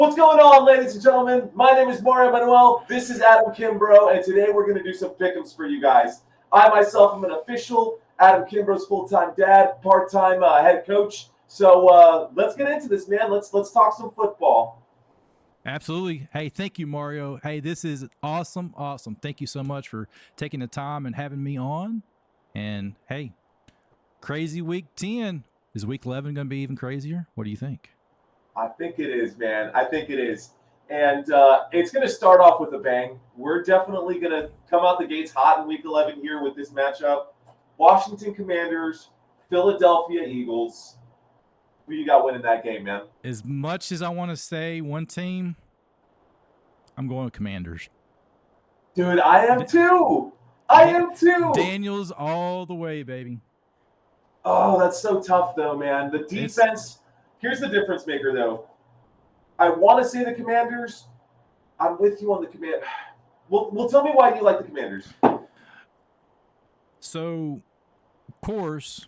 What's going on, ladies and gentlemen? My name is Mario Manuel. This is Adam Kimbrough, and today we're going to do some pick'ems for you guys. I myself am an official Adam Kimbrough's full-time dad, part-time head coach. So let's get into this, man. Let's talk some football. Absolutely. Hey, thank you, Mario. Hey, this is awesome. Thank you so much for taking the time and having me on. And hey, crazy week 10. Is week 11 going to be even crazier? What do you think? I think it is, man. I think it is. And it's going to start off with a bang. We're definitely going to come out the gates hot in week 11 here with this matchup. Washington Commanders, Philadelphia Eagles. Who you got winning that game, man? As much as I want to say one team, I'm going with Commanders. Dude, I am too. I am too. Daniels all the way, baby. Oh, that's so tough, though, man. The defense. Here's the difference maker, though. I want to say the Commanders. I'm with you on the Commanders. Well, tell me why you like the Commanders. So, of course,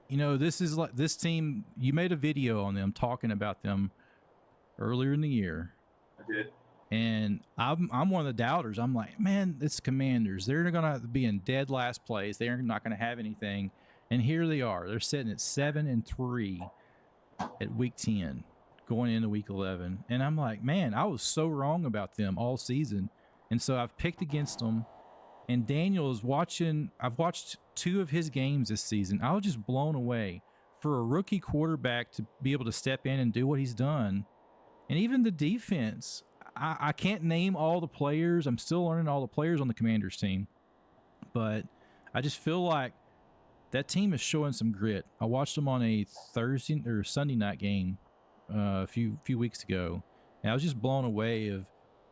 you know, this is like this team. You made a video on them talking about them earlier in the year. I did. And I'm one of the doubters. I'm like, man, it's Commanders. They're going to be in dead last place. They're not going to have anything. And here they are. They're sitting at 7-3 at week 10, going into week 11. And I'm like, man, I was so wrong about them all season. And so I've picked against them. And Daniel is watching. I've watched 2 of his games this season. I was just blown away for a rookie quarterback to be able to step in and do what he's done. And even the defense. I can't name all the players. I'm still learning all the players on the Commanders team. But I just feel like that team is showing some grit. I watched them on a Thursday or Sunday night game a few weeks ago, and I was just blown away of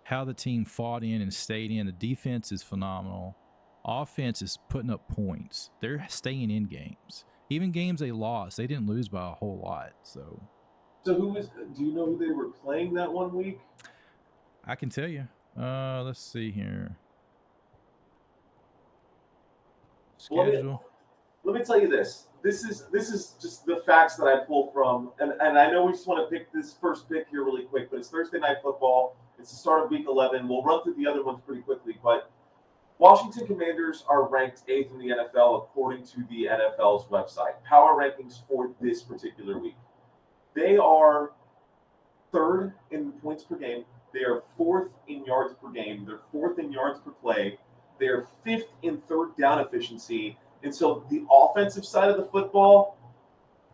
how the team fought in and stayed in. The defense is phenomenal. Offense is putting up points. They're staying in games. Even games they lost, they didn't lose by a whole lot. So do you know who they were playing that one week? I can tell you. Let's see here. Schedule. Let me tell you this. This is just the facts that I pulled from, and I know we just want to pick this first pick here really quick, but it's Thursday Night Football. It's the start of week 11. We'll run through the other ones pretty quickly, but Washington Commanders are ranked 8th in the NFL according to the NFL's website. Power rankings for this particular week. They are 3rd in points per game. They are 4th in yards per game. They're 4th in yards per play. They are 5th in third down efficiency. And so the offensive side of the football,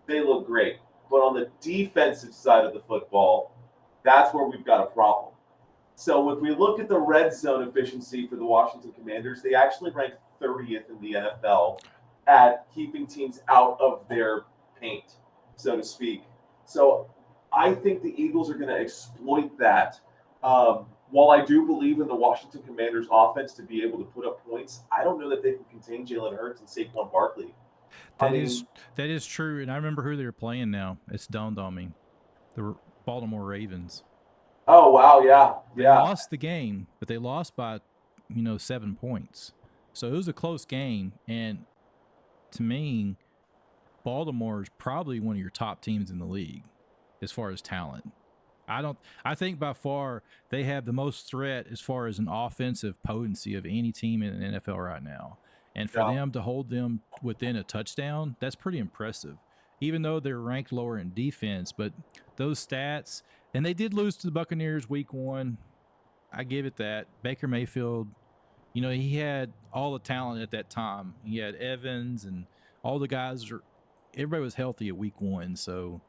they look great. But on the defensive side of the football, that's where we've got a problem. So if we look at the red zone efficiency for the Washington Commanders, they actually rank 30th in the NFL at keeping teams out of their paint, so to speak. So I think the Eagles are going to exploit that. While I do believe in the Washington Commanders offense to be able to put up points, I don't know that they can contain Jalen Hurts and Saquon Barkley. That is true, and I remember who they're playing now. It's dawned on me. The Baltimore Ravens. Oh, wow, yeah. They lost the game, but they lost by, 7 points. So it was a close game, and to me, Baltimore is probably one of your top teams in the league as far as talent. I think by far they have the most threat as far as an offensive potency of any team in the NFL right now. And for them to hold them within a touchdown, that's pretty impressive. Even though they're ranked lower in defense, but those stats, and they did lose to the Buccaneers week 1. I give it that. Baker Mayfield, he had all the talent at that time. He had Evans and all the guys. Everybody was healthy at week 1, so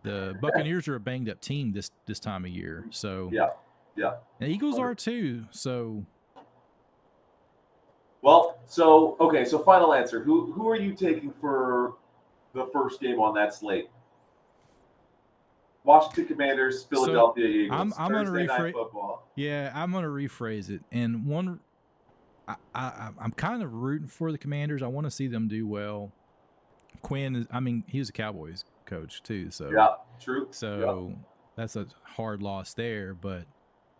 the Buccaneers are a banged up team this time of year. So yeah. And the Eagles are too. So so final answer. Who are you taking for the first game on that slate? Washington Commanders, Philadelphia Eagles. I'm going to rephrase. Yeah, I'm going to rephrase it. And I'm kind of rooting for the Commanders. I want to see them do well. Quinn, he was a Cowboys coach too, so yeah, true. So that's a hard loss there, but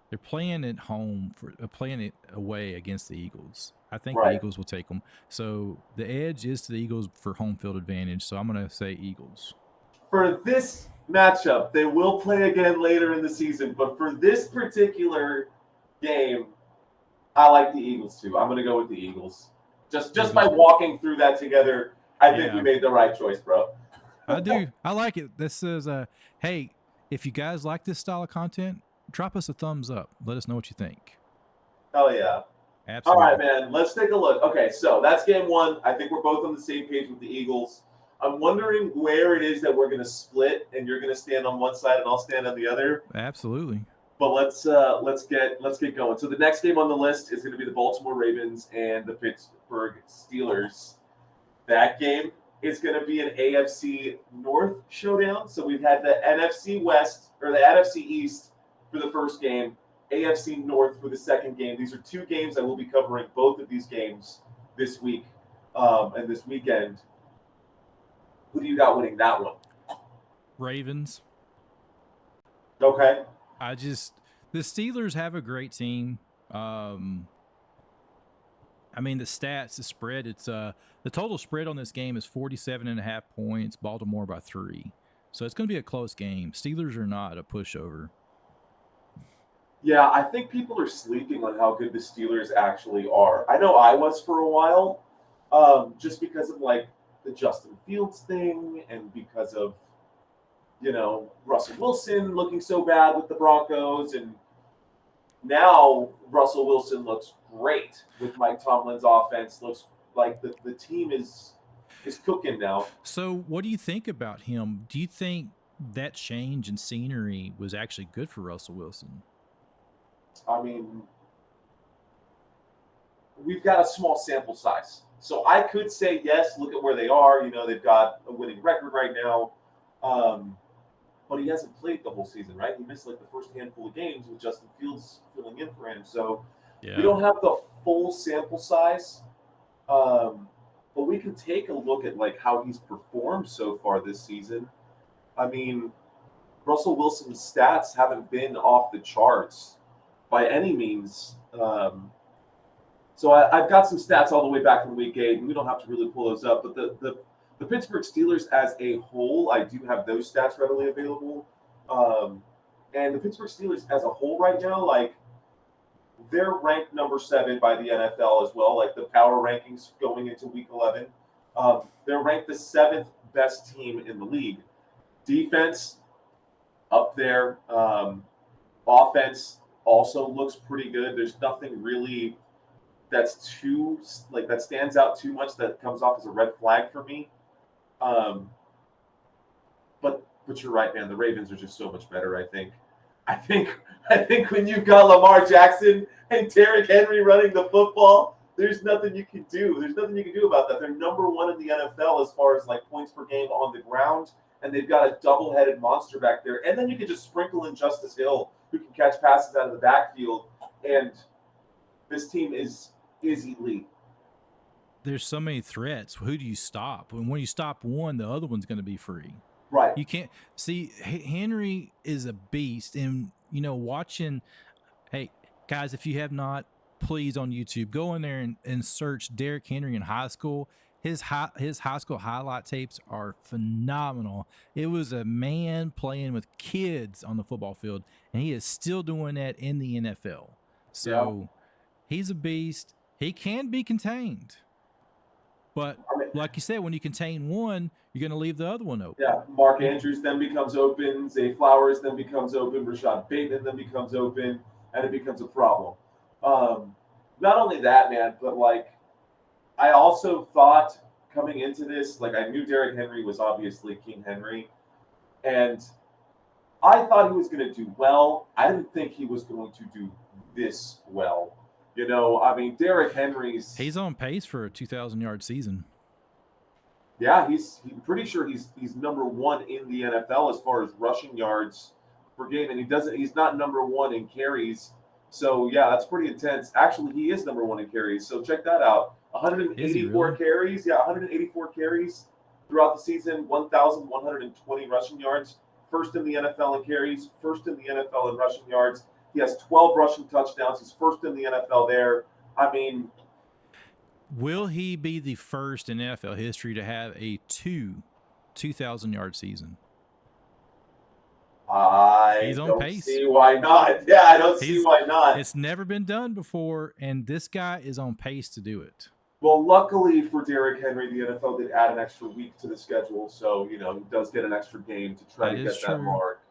they're playing at home playing it away against the Eagles. I think the Eagles will take them. So the edge is to the Eagles for home field advantage. So I'm going to say Eagles. For this matchup. They will play again later in the season, but for this particular game, I like the Eagles too. I'm going to go with the Eagles. Just by walking through that together, I think we made the right choice, bro. I do. I like it. This is hey, if you guys like this style of content, drop us a thumbs up. Let us know what you think. Hell yeah. Absolutely. All right, man. Let's take a look. Okay, so that's game one. I think we're both on the same page with the Eagles. I'm wondering where it is that we're going to split, and you're going to stand on one side and I'll stand on the other. Absolutely. But let's get going. So the next game on the list is going to be the Baltimore Ravens and the Pittsburgh Steelers. That game is going to be an AFC North showdown. So we've had the NFC West or the NFC East for the first game, AFC North for the second game. These are two games. I will be covering both of these games this week and this weekend. Who do you got winning that one? Ravens. Okay. The Steelers have a great team. I mean, the stats, the spread, it's the total spread on this game is 47.5 points, Baltimore by 3. So it's going to be a close game. Steelers are not a pushover. Yeah, I think people are sleeping on how good the Steelers actually are. I know I was for a while, just because of like the Justin Fields thing and because of, Russell Wilson looking so bad with the Broncos. And now Russell Wilson looks great with Mike Tomlin's offense. Looks like the team is cooking now. So what do you think about him? Do you think that change in scenery was actually good for Russell Wilson? I mean, we've got a small sample size. So I could say, yes, look at where they are. They've got a winning record right now. But he hasn't played the whole season, right? He missed like the first handful of games with Justin Fields filling in for him. So we don't have the full sample size. But we can take a look at like how he's performed so far this season. I mean, Russell Wilson's stats haven't been off the charts by any means. So I've got some stats all the way back from week 8, and we don't have to really pull those up. But the Pittsburgh Steelers as a whole, I do have those stats readily available. And the Pittsburgh Steelers as a whole right now, like, they're ranked number 7 by the NFL as well, like the power rankings going into week 11. They're ranked the 7th best team in the league. Defense, up there. Offense also looks pretty good. There's nothing really that stands out too much that comes off as a red flag for me. But you're right, man. The Ravens are just so much better. I think when you've got Lamar Jackson and Derrick Henry running the football, there's nothing you can do. There's nothing you can do about that. They're number 1 in the NFL as far as like points per game on the ground, and they've got a double-headed monster back there. And then you can just sprinkle in Justice Hill, who can catch passes out of the backfield. And this team is elite. There's so many threats. Who do you stop? When you stop one, the other one's going to be free. Right. You can't see Henry is a beast, and watching. Hey guys, if you have not, please on YouTube go in there and search Derrick Henry in high school. His high school highlight tapes are phenomenal. It was a man playing with kids on the football field, and he is still doing that in the NFL. So he's a beast. He can be contained. But like you said, when you contain one, you're going to leave the other one open. Yeah, Mark Andrews then becomes open. Zay Flowers then becomes open. Rashad Bateman then becomes open, and it becomes a problem. Not only that, man, but like I also thought coming into this, like I knew Derrick Henry was obviously King Henry, and I thought he was going to do well. I didn't think he was going to do this well. I mean, Derrick Henry's... He's on pace for a 2,000-yard season. Yeah, he's pretty sure he's number 1 in the NFL as far as rushing yards per game, and he's not number 1 in carries. So yeah, that's pretty intense. Actually, he is number 1 in carries. So check that out. 184 really? carries. Yeah, 184 carries throughout the season. 1,120 rushing yards. First in the NFL in carries. First in the NFL in rushing yards. He has 12 rushing touchdowns. He's first in the NFL there. I mean, will he be the first in NFL history to have a 2,000-yard season? He's I on don't pace. see why not. Yeah, I don't see why not. It's never been done before, and this guy is on pace to do it. Well, luckily for Derrick Henry, the NFL did add an extra week to the schedule, so he does get an extra game to try That to is get that true. mark.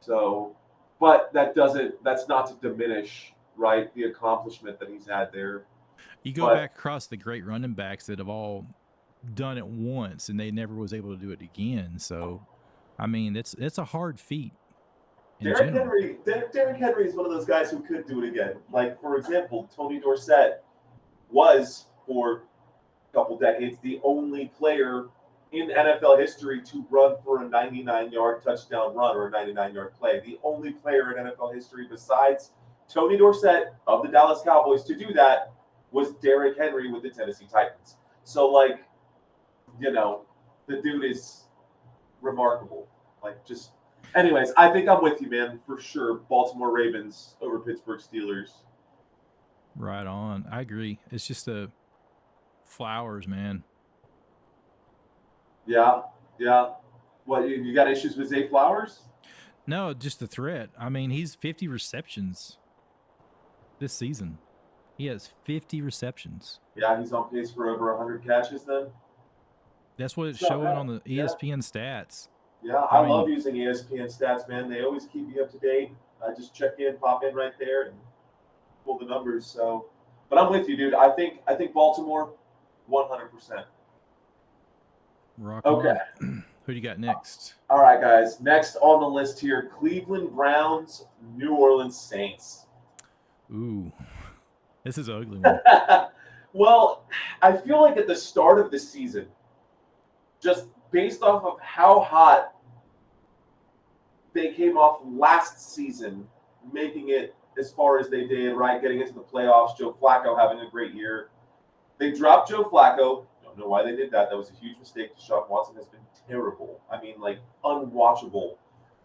So, but that's not to diminish, right, the accomplishment that he's had there. You go But back across the great running backs that have all done it once, and they never was able to do it again. So, I mean, it's a hard feat in general. Derrick Henry is one of those guys who could do it again. Like, for example, Tony Dorsett was for a couple decades the only player in NFL history to run for a 99-yard touchdown run or a 99-yard play. The only player in NFL history besides Tony Dorsett of the Dallas Cowboys to do that was Derrick Henry with the Tennessee Titans. So, like, the dude is remarkable. Like, just, anyways, I think I'm with you, man, for sure. Baltimore Ravens over Pittsburgh Steelers. Right on. I agree. It's just the Flowers, man. Yeah. What, you got issues with Zay Flowers? No, just the threat. I mean, he's 50 receptions this season. He has 50 receptions. Yeah, he's on pace for over 100 catches then. That's what it's showing on the ESPN stats. Yeah, I love using ESPN stats, man. They always keep me up to date. I just check in, pop in right there, and pull the numbers. So, but I'm with you, dude. I think Baltimore, 100%. Rock okay. On. Who do you got next? All right, guys. Next on the list here, Cleveland Browns, New Orleans Saints. Ooh, this is an ugly one. Well, I feel like at the start of the season, just based off of how hot they came off last season, making it as far as they did, right? Getting into the playoffs, Joe Flacco having a great year. They dropped Joe Flacco. Don't know why they did that. That was a huge mistake. Deshaun Watson has been terrible. I mean, like, unwatchable.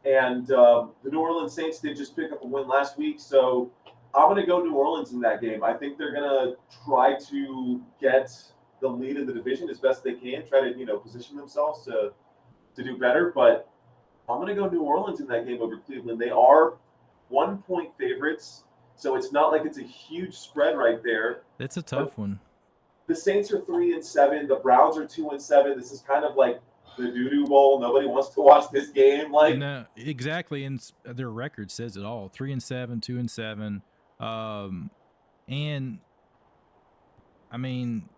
And the New Orleans Saints did just pick up a win last week, so I'm going to go New Orleans in that game. I think they're going to try to get the lead in the division as best they can, try to, position themselves to do better. But I'm going to go New Orleans in that game over Cleveland. They are 1-point favorites, so it's not like it's a huge spread right there. It's a tough one. The Saints are 3-7. The Browns are 2-7. This is kind of like the doo-doo bowl. Nobody wants to watch this game. Like, no, exactly, and their record says it all: 3-7, 2-7. And I mean,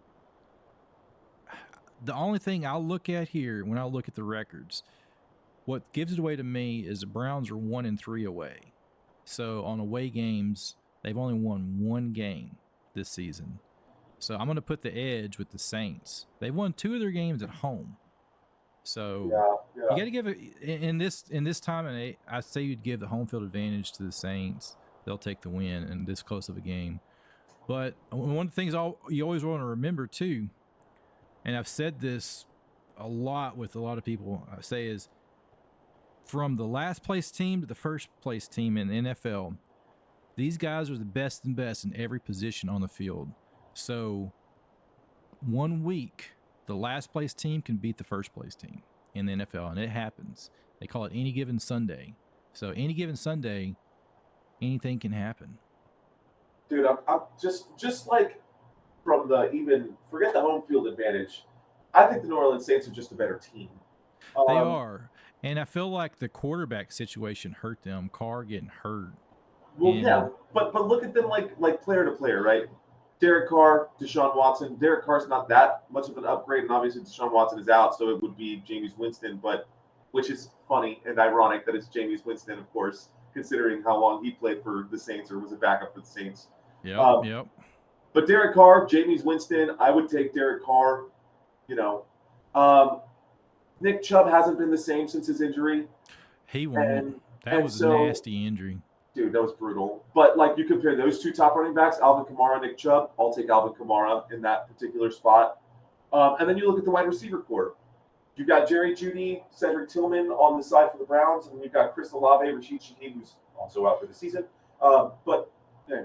the only thing I'll look at here when I look at the records, what gives it away to me is the Browns are 1-3 away. So on away games, they've only won one game this season. So I'm going to put the edge with the Saints. They've won 2 of their games at home. So you got to give it in this time, and I say you'd give the home field advantage to the Saints. They'll take the win in this close of a game. But one of the things you always want to remember too, and I've said this a lot with a lot of people, I say is from the last place team to the first place team in the NFL, these guys are the best and best in every position on the field. So 1 week, the last place team can beat the first place team in the NFL, and it happens. They call it any given Sunday. So any given Sunday, anything can happen. Dude, I'm just like from forget the home field advantage. I think the New Orleans Saints are just a better team. They are. And I feel like the quarterback situation hurt them. Carr getting hurt. Well, yeah, but look at them like player to player, right? Derek Carr, Deshaun Watson. Derek Carr's not that much of an upgrade, and obviously Deshaun Watson is out, so it would be Jameis Winston, which is funny and ironic that it's Jameis Winston, of course, considering how long he played for the Saints or was a backup for the Saints. Yep. But Derek Carr, Jameis Winston, I would take Derek Carr. Nick Chubb hasn't been the same since his injury. He won. That was a nasty injury. Dude, that was brutal. But, like, you compare those 2 top running backs, Alvin Kamara, Nick Chubb, I'll take Alvin Kamara in that particular spot. And then you look at the wide receiver core. You got Jerry Jeudy, Cedric Tillman on the side for the Browns, and you've got Chris Olave, Rashid Shaheed, who's also out for the season. But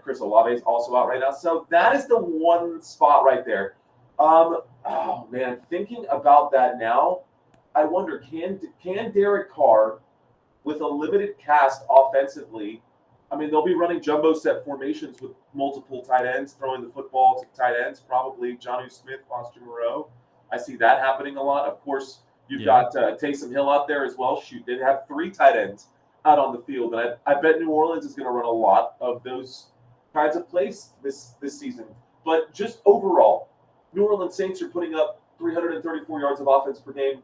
Chris Olave is also out right now. So that is the one spot right there. Oh, man, thinking about that now, I wonder, can Derek Carr with a limited cast offensively. I mean, they'll be running jumbo set formations with multiple tight ends, throwing the football to tight ends, probably Jonnu Smith, Foster Moreau. I see that happening a lot. Of course, you've got Taysom Hill out there as well. Shoot, they have 3 tight ends out on the field. And I bet New Orleans is going to run a lot of those kinds of plays this season. But just overall, New Orleans Saints are putting up 334 yards of offense per game.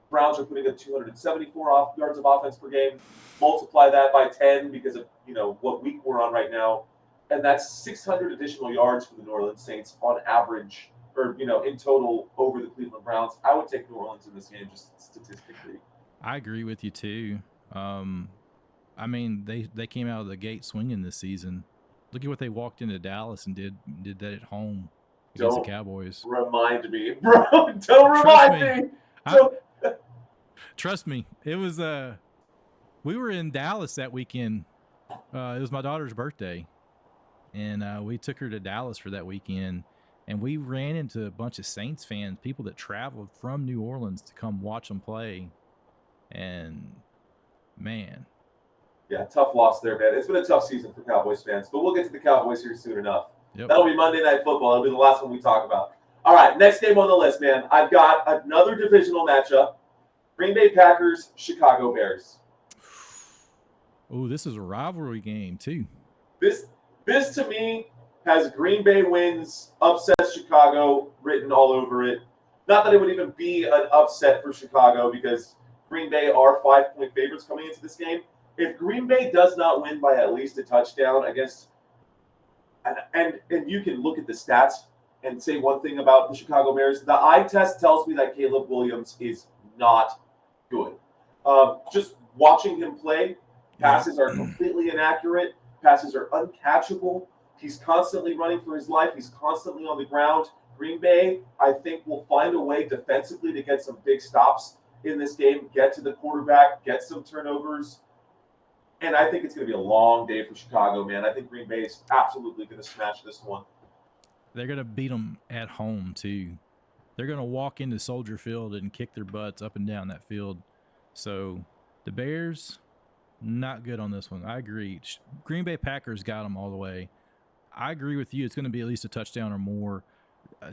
Browns are putting up 274 yards of offense per game. Multiply that by 10 because of what week we're on right now, and that's 600 additional yards for the New Orleans Saints on average, or in total over the Cleveland Browns. I would take New Orleans in this game just statistically. I agree with you too. I mean, they came out of the gate swinging this season. Look at what they walked into Dallas and did that at home against the Cowboys. Remind me, bro. Don't remind me. Trust me. It was we were in Dallas that weekend. It was my daughter's birthday, and we took her to Dallas for that weekend, and we ran into a bunch of Saints fans, people that traveled from New Orleans to come watch them play. And man, yeah, tough loss there, man. It's been a tough season for Cowboys fans, but we'll get to the Cowboys here soon enough. Yep. That'll be Monday Night Football. That'll be the last one we talk about. All right, next game on the list, man. I've got another divisional matchup: Green Bay Packers, Chicago Bears. Oh, this is a rivalry game too. This to me has Green Bay wins, upset Chicago written all over it. Not that it would even be an upset for Chicago because Green Bay are 5-point favorites coming into this game. If Green Bay does not win by at least a touchdown against, and you can look at the stats and say one thing about the Chicago Bears, the eye test tells me that Caleb Williams is not good. Just watching him play, passes are completely inaccurate. Passes are uncatchable. He's constantly running for his life. He's constantly on the ground. Green Bay, I think, will find a way defensively to get some big stops in this game, get to the quarterback, get some turnovers. And I think it's going to be a long day for Chicago, man. I think Green Bay is absolutely going to smash this one. They're going to beat them at home, too. They're going to walk into Soldier Field and kick their butts up and down that field. So the Bears, not good on this one. I agree. Green Bay Packers got them all the way. I agree with you. It's going to be at least a touchdown or more.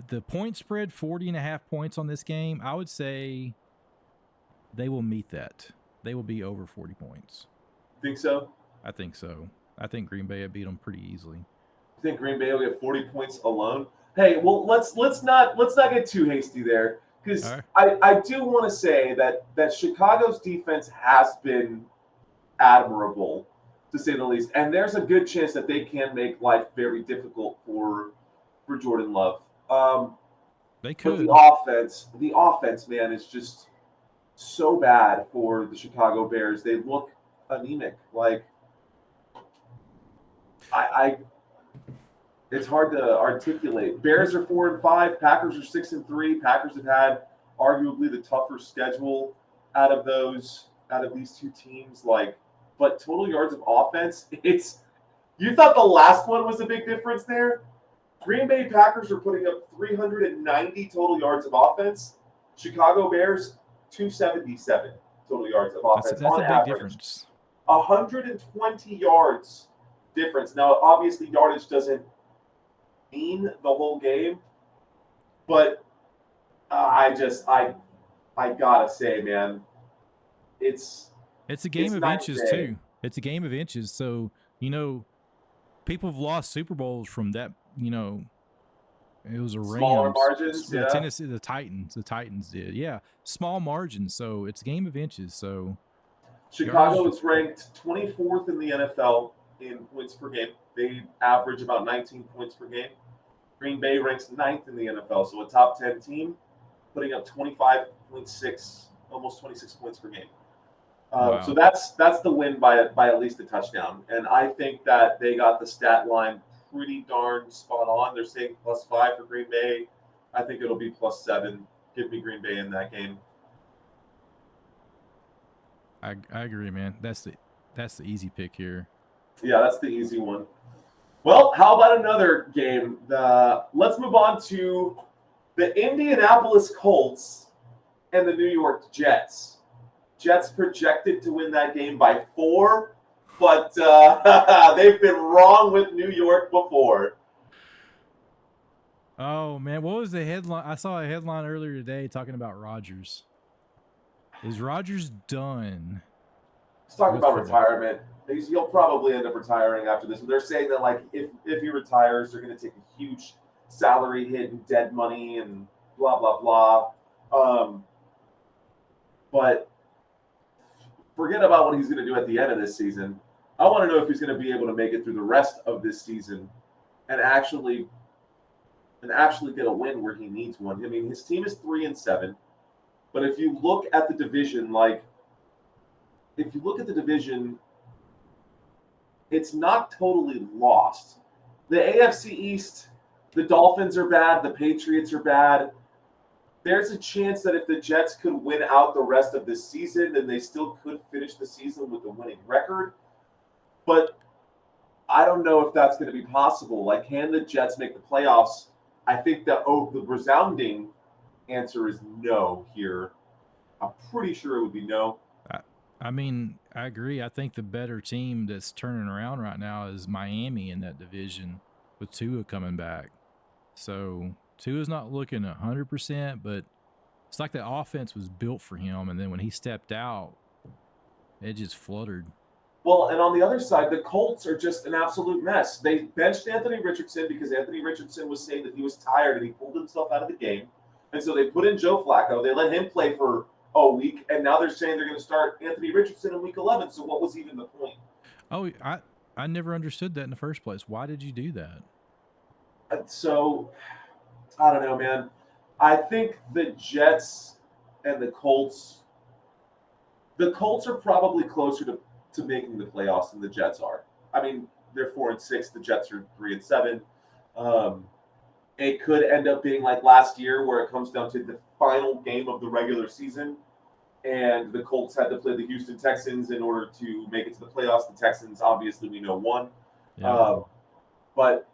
The point spread, 40.5 points on this game, I would say they will meet that. They will be over 40 points. Think so? I think so. I think Green Bay will beat them pretty easily. You think Green Bay will get 40 points alone? Hey, well, let's not get too hasty there, because I do want to say that Chicago's defense has been admirable, to say the least, and there's a good chance that they can make life very difficult for Jordan Love. They could. But the offense, man, is just so bad for the Chicago Bears. They look anemic. Like, it's hard to articulate. Bears are 4-5. Packers are 6-3. Packers have had arguably the tougher schedule out of these two teams. But total yards of offense, you thought the last one was a big difference there? Green Bay Packers are putting up 390 total yards of offense. Chicago Bears, 277 total yards of offense. That's on a big average. difference. 120 yards difference. Now, obviously, yardage doesn't mean the whole game, but I gotta say, man, it's a game of inches too. It's a game of inches. So, people have lost Super Bowls from that. It was a Rams. Smaller margins. Tennessee, the Titans did. Yeah, small margins. So it's a game of inches. So Chicago is ranked 24th in the NFL in points per game. They average about 19 points per game. Green Bay ranks 9th in the NFL, so a top 10 team, putting up 25.6, almost 26 points per game. Wow. So that's the win by at least a touchdown. And I think that they got the stat line pretty darn spot on. They're saying +5 for Green Bay. I think it'll be +7. Give me Green Bay in that game. I agree, man. That's the easy pick here. Yeah, that's the easy one. Well, how about another game? Let's move on to the Indianapolis Colts and the New York Jets. Jets projected to win that game by 4, but they've been wrong with New York before. Oh man, what was the headline? I saw a headline earlier today talking about Rodgers. Is Rodgers done? Let's talk about football? retirement. He'll probably end up retiring after this. They're saying that like if he retires, they're going to take a huge salary hit and dead money and blah blah blah. But forget about what he's going to do at the end of this season. I want to know if he's going to be able to make it through the rest of this season and actually get a win where he needs one. I mean, his team is 3-7, but if you look at the division, it's not totally lost. The AFC East, the Dolphins are bad, the Patriots are bad. There's a chance that if the Jets could win out the rest of this season, then they still could finish the season with a winning record. But I don't know if that's going to be possible. Like, can the Jets make the playoffs? I think that the resounding answer is no here. I'm pretty sure it would be no. I mean, I agree. I think the better team that's turning around right now is Miami in that division with Tua coming back. So Tua's not looking 100%, but it's like the offense was built for him. And then when he stepped out, it just fluttered. Well, and on the other side, the Colts are just an absolute mess. They benched Anthony Richardson because Anthony Richardson was saying that he was tired and he pulled himself out of the game. And so they put in Joe Flacco. They let him play for a week, and now they're saying they're going to start Anthony Richardson in week 11. So what was even the point? Oh, I never understood that in the first place. Why did you do that? So I don't know, man. I think the Jets and the Colts are probably closer to making the playoffs than the Jets are. I mean, they're 4-6. The Jets are 3-7. It could end up being like last year, where it comes down to the final game of the regular season, and the Colts had to play the Houston Texans in order to make it to the playoffs. The Texans, obviously, we know won. Yeah. But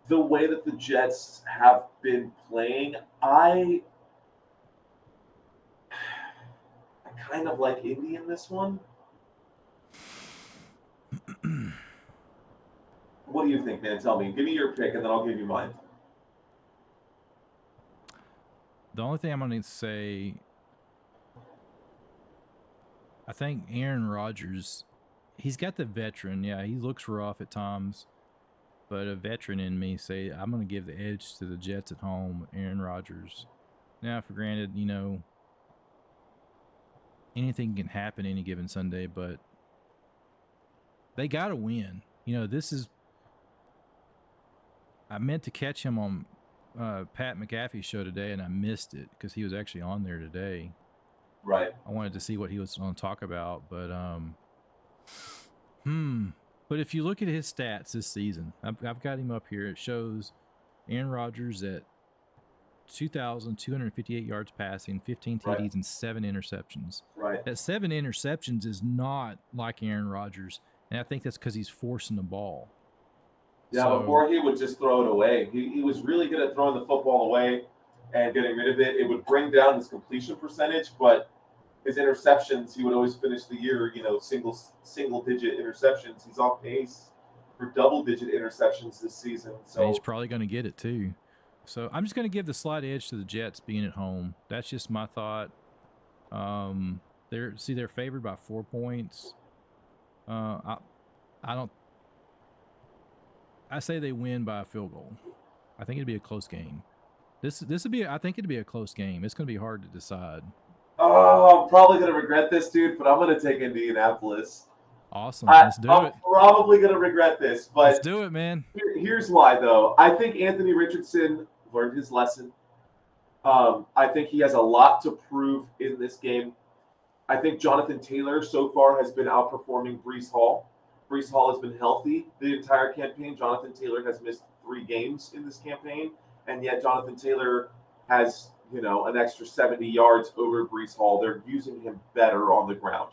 the way that the Jets have been playing, I kind of like Indy in this one. What do you think, man? Tell me. Give me your pick, and then I'll give you mine. The only thing I'm going to say, I think Aaron Rodgers, he's got the veteran. Yeah, he looks rough at times, but a veteran in me say I'm going to give the edge to the Jets at home, Aaron Rodgers. Now, for granted, anything can happen any given Sunday, but they got to win. I meant to catch him on Pat McAfee's show today, and I missed it because he was actually on there today. Right. I wanted to see what he was going to talk about, but But if you look at his stats this season, I've got him up here. It shows Aaron Rodgers at 2,258 yards passing, 15 TDs, Right. and 7 interceptions. Right. That 7 interceptions is not like Aaron Rodgers, and I think that's because he's forcing the ball. Yeah, before he would just throw it away. He was really good at throwing the football away and getting rid of it. It would bring down his completion percentage, but his interceptions, he would always finish the year, single digit interceptions. He's on pace for double digit interceptions this season. So and he's probably going to get it too. So I'm just going to give the slight edge to the Jets being at home. That's just my thought. They're favored by 4 points. I say they win by a field goal. I think it'd be a close game. I think it'd be a close game. It's going to be hard to decide. Oh, I'm probably going to regret this, dude, but I'm going to take Indianapolis. Awesome. Let's do it. I'm probably going to regret this, but let's do it, man. Here's why, though. I think Anthony Richardson learned his lesson. I think he has a lot to prove in this game. I think Jonathan Taylor so far has been outperforming Breece Hall. Breece Hall has been healthy the entire campaign. Jonathan Taylor has missed 3 games in this campaign, and yet Jonathan Taylor has, an extra 70 yards over Breece Hall. They're using him better on the ground.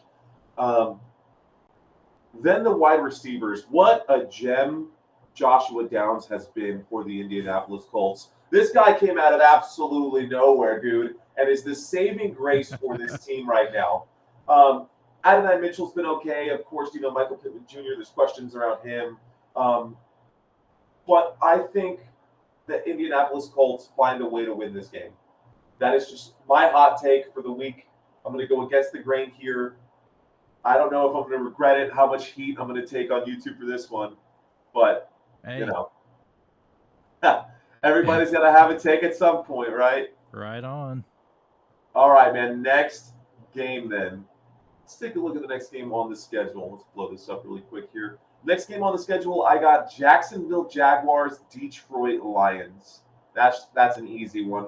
Then the wide receivers. What a gem Joshua Downs has been for the Indianapolis Colts. This guy came out of absolutely nowhere, dude, and is the saving grace for this team right now. Adonai Mitchell's been okay. Of course, Michael Pittman Jr., there's questions around him. But I think the Indianapolis Colts find a way to win this game. That is just my hot take for the week. I'm going to go against the grain here. I don't know if I'm going to regret it, how much heat I'm going to take on YouTube for this one. But, Hey. Everybody's going to have a take at some point, right? Right on. All right, man. Next game then. Let's take a look at the next game on the schedule. Let's blow this up really quick here. Next game on the schedule, I got Jacksonville Jaguars, Detroit Lions. That's an easy one.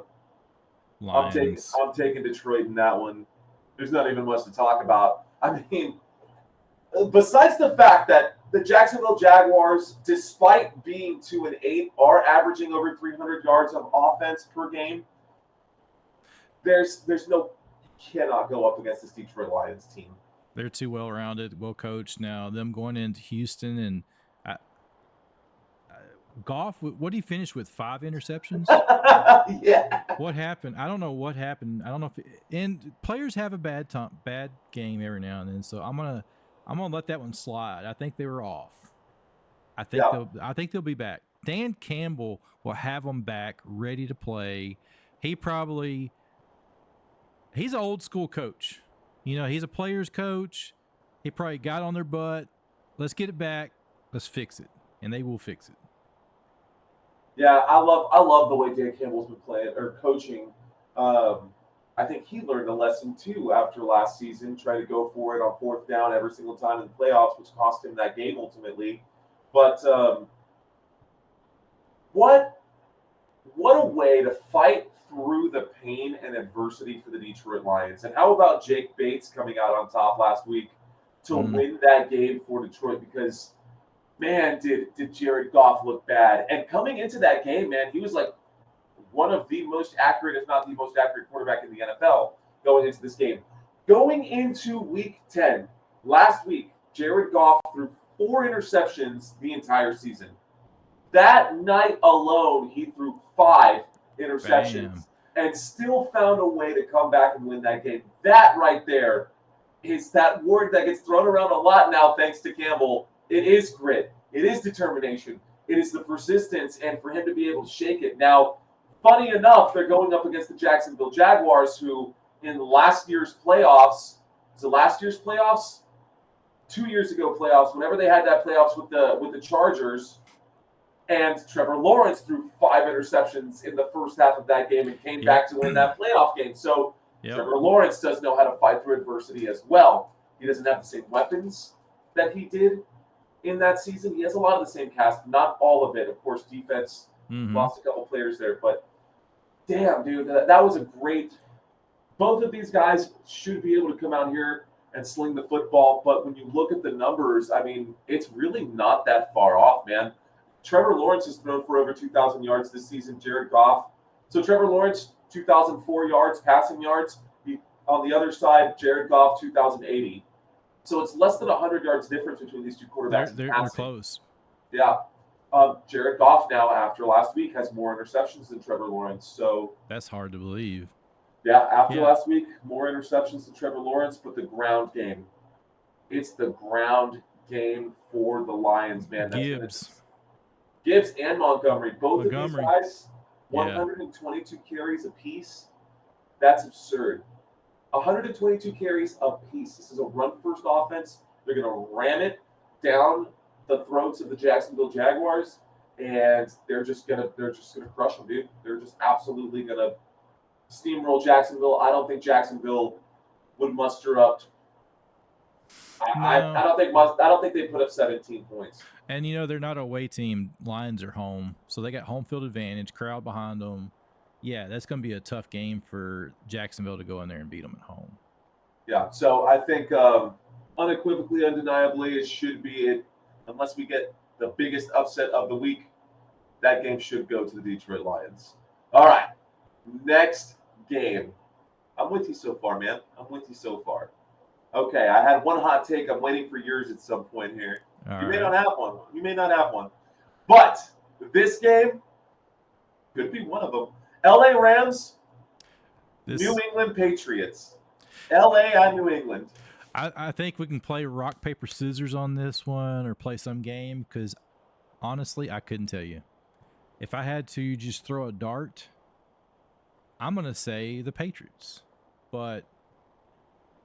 Lions. I'm taking Detroit in that one. There's not even much to talk about. I mean, besides the fact that the Jacksonville Jaguars, despite being 2-8, are averaging over 300 yards of offense per game, there's no, you cannot go up against this Detroit Lions team. They're too well-rounded, well-coached now. Them going into Houston and Goff, what did he finish with? 5 interceptions? Yeah. What happened? I don't know what happened. I don't know and players have a bad game every now and then. So I'm gonna let that one slide. I think they were off. I think they'll be back. Dan Campbell will have them back, ready to play. He's an old school coach. He's a player's coach. He probably got on their butt. Let's get it back. Let's fix it, and they will fix it. Yeah, I love the way Dan Campbell's been playing or coaching. I think he learned a lesson too after last season, trying to go for it on 4th down every single time in the playoffs, which cost him that game ultimately. But what a way to fight through the pain and adversity for the Detroit Lions. And how about Jake Bates coming out on top last week to win that game for Detroit? Because man, did Jared Goff look bad. And coming into that game, man, he was like one of the most accurate, if not the most accurate quarterback in the NFL going into this game. Going into week 10, last week, Jared Goff threw 4 interceptions the entire season. That night alone, he threw 5 interceptions and still found a way to come back and win that game. That right there is that word that gets thrown around a lot now, thanks to Campbell. It is grit. It is determination. It is the persistence, and for him to be able to shake it. Now, funny enough, they're going up against the Jacksonville Jaguars, who in last year's playoffs, 2 years ago playoffs, whenever they had that playoffs with the Chargers, and Trevor Lawrence threw 5 interceptions in the first half of that game and came back to win that playoff game. So Trevor Lawrence does know how to fight through adversity as well. He doesn't have the same weapons that he did in that season. He has a lot of the same cast, not all of it. Of course, defense lost a couple players there, but damn, dude, that was a great. Both of these guys should be able to come out here and sling the football, but when you look at the numbers, I mean, it's really not that far off, man. Trevor Lawrence has thrown for over 2,000 yards this season. Jared Goff. So Trevor Lawrence, 2,004 yards, passing yards. On the other side, Jared Goff, 2,080. So it's less than 100 yards difference between these two quarterbacks. They're close. Yeah. Jared Goff now, after last week, has more interceptions than Trevor Lawrence. So that's hard to believe. Yeah, after last week, more interceptions than Trevor Lawrence, but the ground game. It's the ground game for the Lions, man. Gibbs and Montgomery, both of these guys, 122 carries apiece. That's absurd. 122 carries apiece. This is a run-first offense. They're going to ram it down the throats of the Jacksonville Jaguars, and they're just gonna crush them, dude. They're just absolutely going to steamroll Jacksonville. I don't think Jacksonville would muster up. I don't think they put up 17 points. And they're not a away team. Lions are home, so they got home field advantage. Crowd behind them. Yeah, that's going to be a tough game for Jacksonville to go in there and beat them at home. Yeah, so I think unequivocally, undeniably, it should be it. Unless we get the biggest upset of the week, that game should go to the Detroit Lions. All right, next game. I'm with you so far, man. I'm with you so far. Okay, I had one hot take. I'm waiting for yours at some point here. You may not have one. But this game, Could be one of them. LA Rams, This New England Patriots. LA at New England. I think we can play rock paper scissors on this one or play some game because honestly I couldn't tell you. If I had to just throw a dart, I'm gonna say the Patriots, but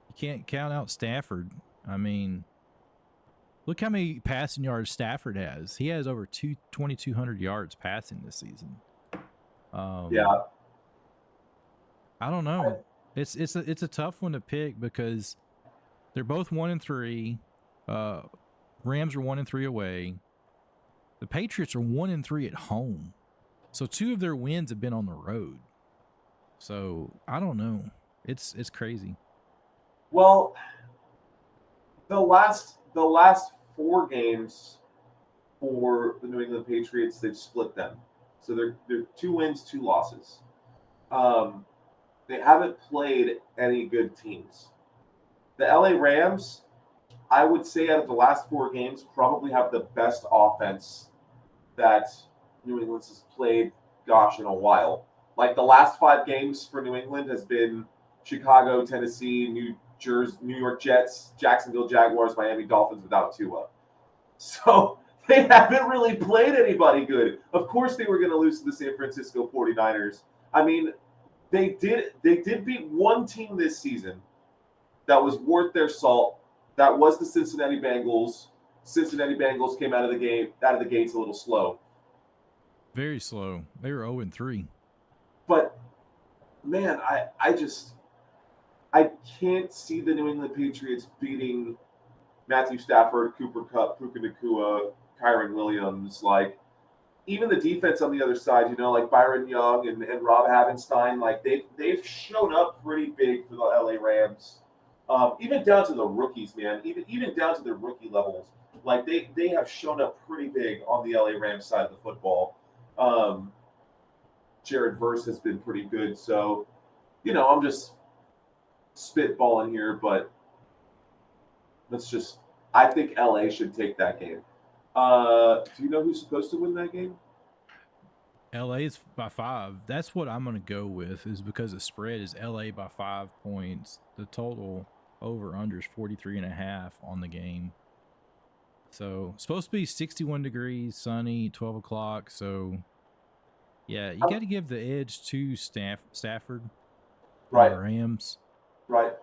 you can't count out Stafford. I mean, look how many passing yards Stafford has. He has over 2,200 yards passing this season. Yeah. I don't know. It's a tough one to pick because they're both 1-3. Rams are 1-3 away. The Patriots are 1-3 at home. So 2 of their wins have been on the road. So I don't know. It's crazy. Well, the last 4 games for the New England Patriots, they've split them. So they're 2 wins, 2 losses. They haven't played any good teams. The LA Rams, I would say out of the last 4 games, probably have the best offense that New England has played, gosh, in a while. Like the last 5 games for New England has been Chicago, Tennessee, New York Jets, Jacksonville Jaguars, Miami Dolphins without Tua. So they haven't really played anybody good. Of course they were going to lose to the San Francisco 49ers. I mean, they did beat one team this season that was worth their salt. That was the Cincinnati Bengals. Cincinnati Bengals came out of the gates a little slow. Very slow. They were 0-3. But man, I can't see the New England Patriots beating Matthew Stafford, Cooper Kupp, Puka Nacua, Kyron Williams. Like even the defense on the other side, like Byron Young and Rob Havenstein, like they've shown up pretty big for the LA Rams. Even down to the rookies, man. Even down to the rookie levels, like they have shown up pretty big on the LA Rams side of the football. Jared Verse has been pretty good, so I'm just spitballing here, but I think LA should take that game. Do you know who's supposed to win that game? LA is by 5. That's what I'm going to go with is because the spread is LA by 5 points. The total over under is 43.5 on the game. So supposed to be 61 degrees, sunny, 12 o'clock. So yeah, you got to give the edge to Stafford, Right? The Rams, Right.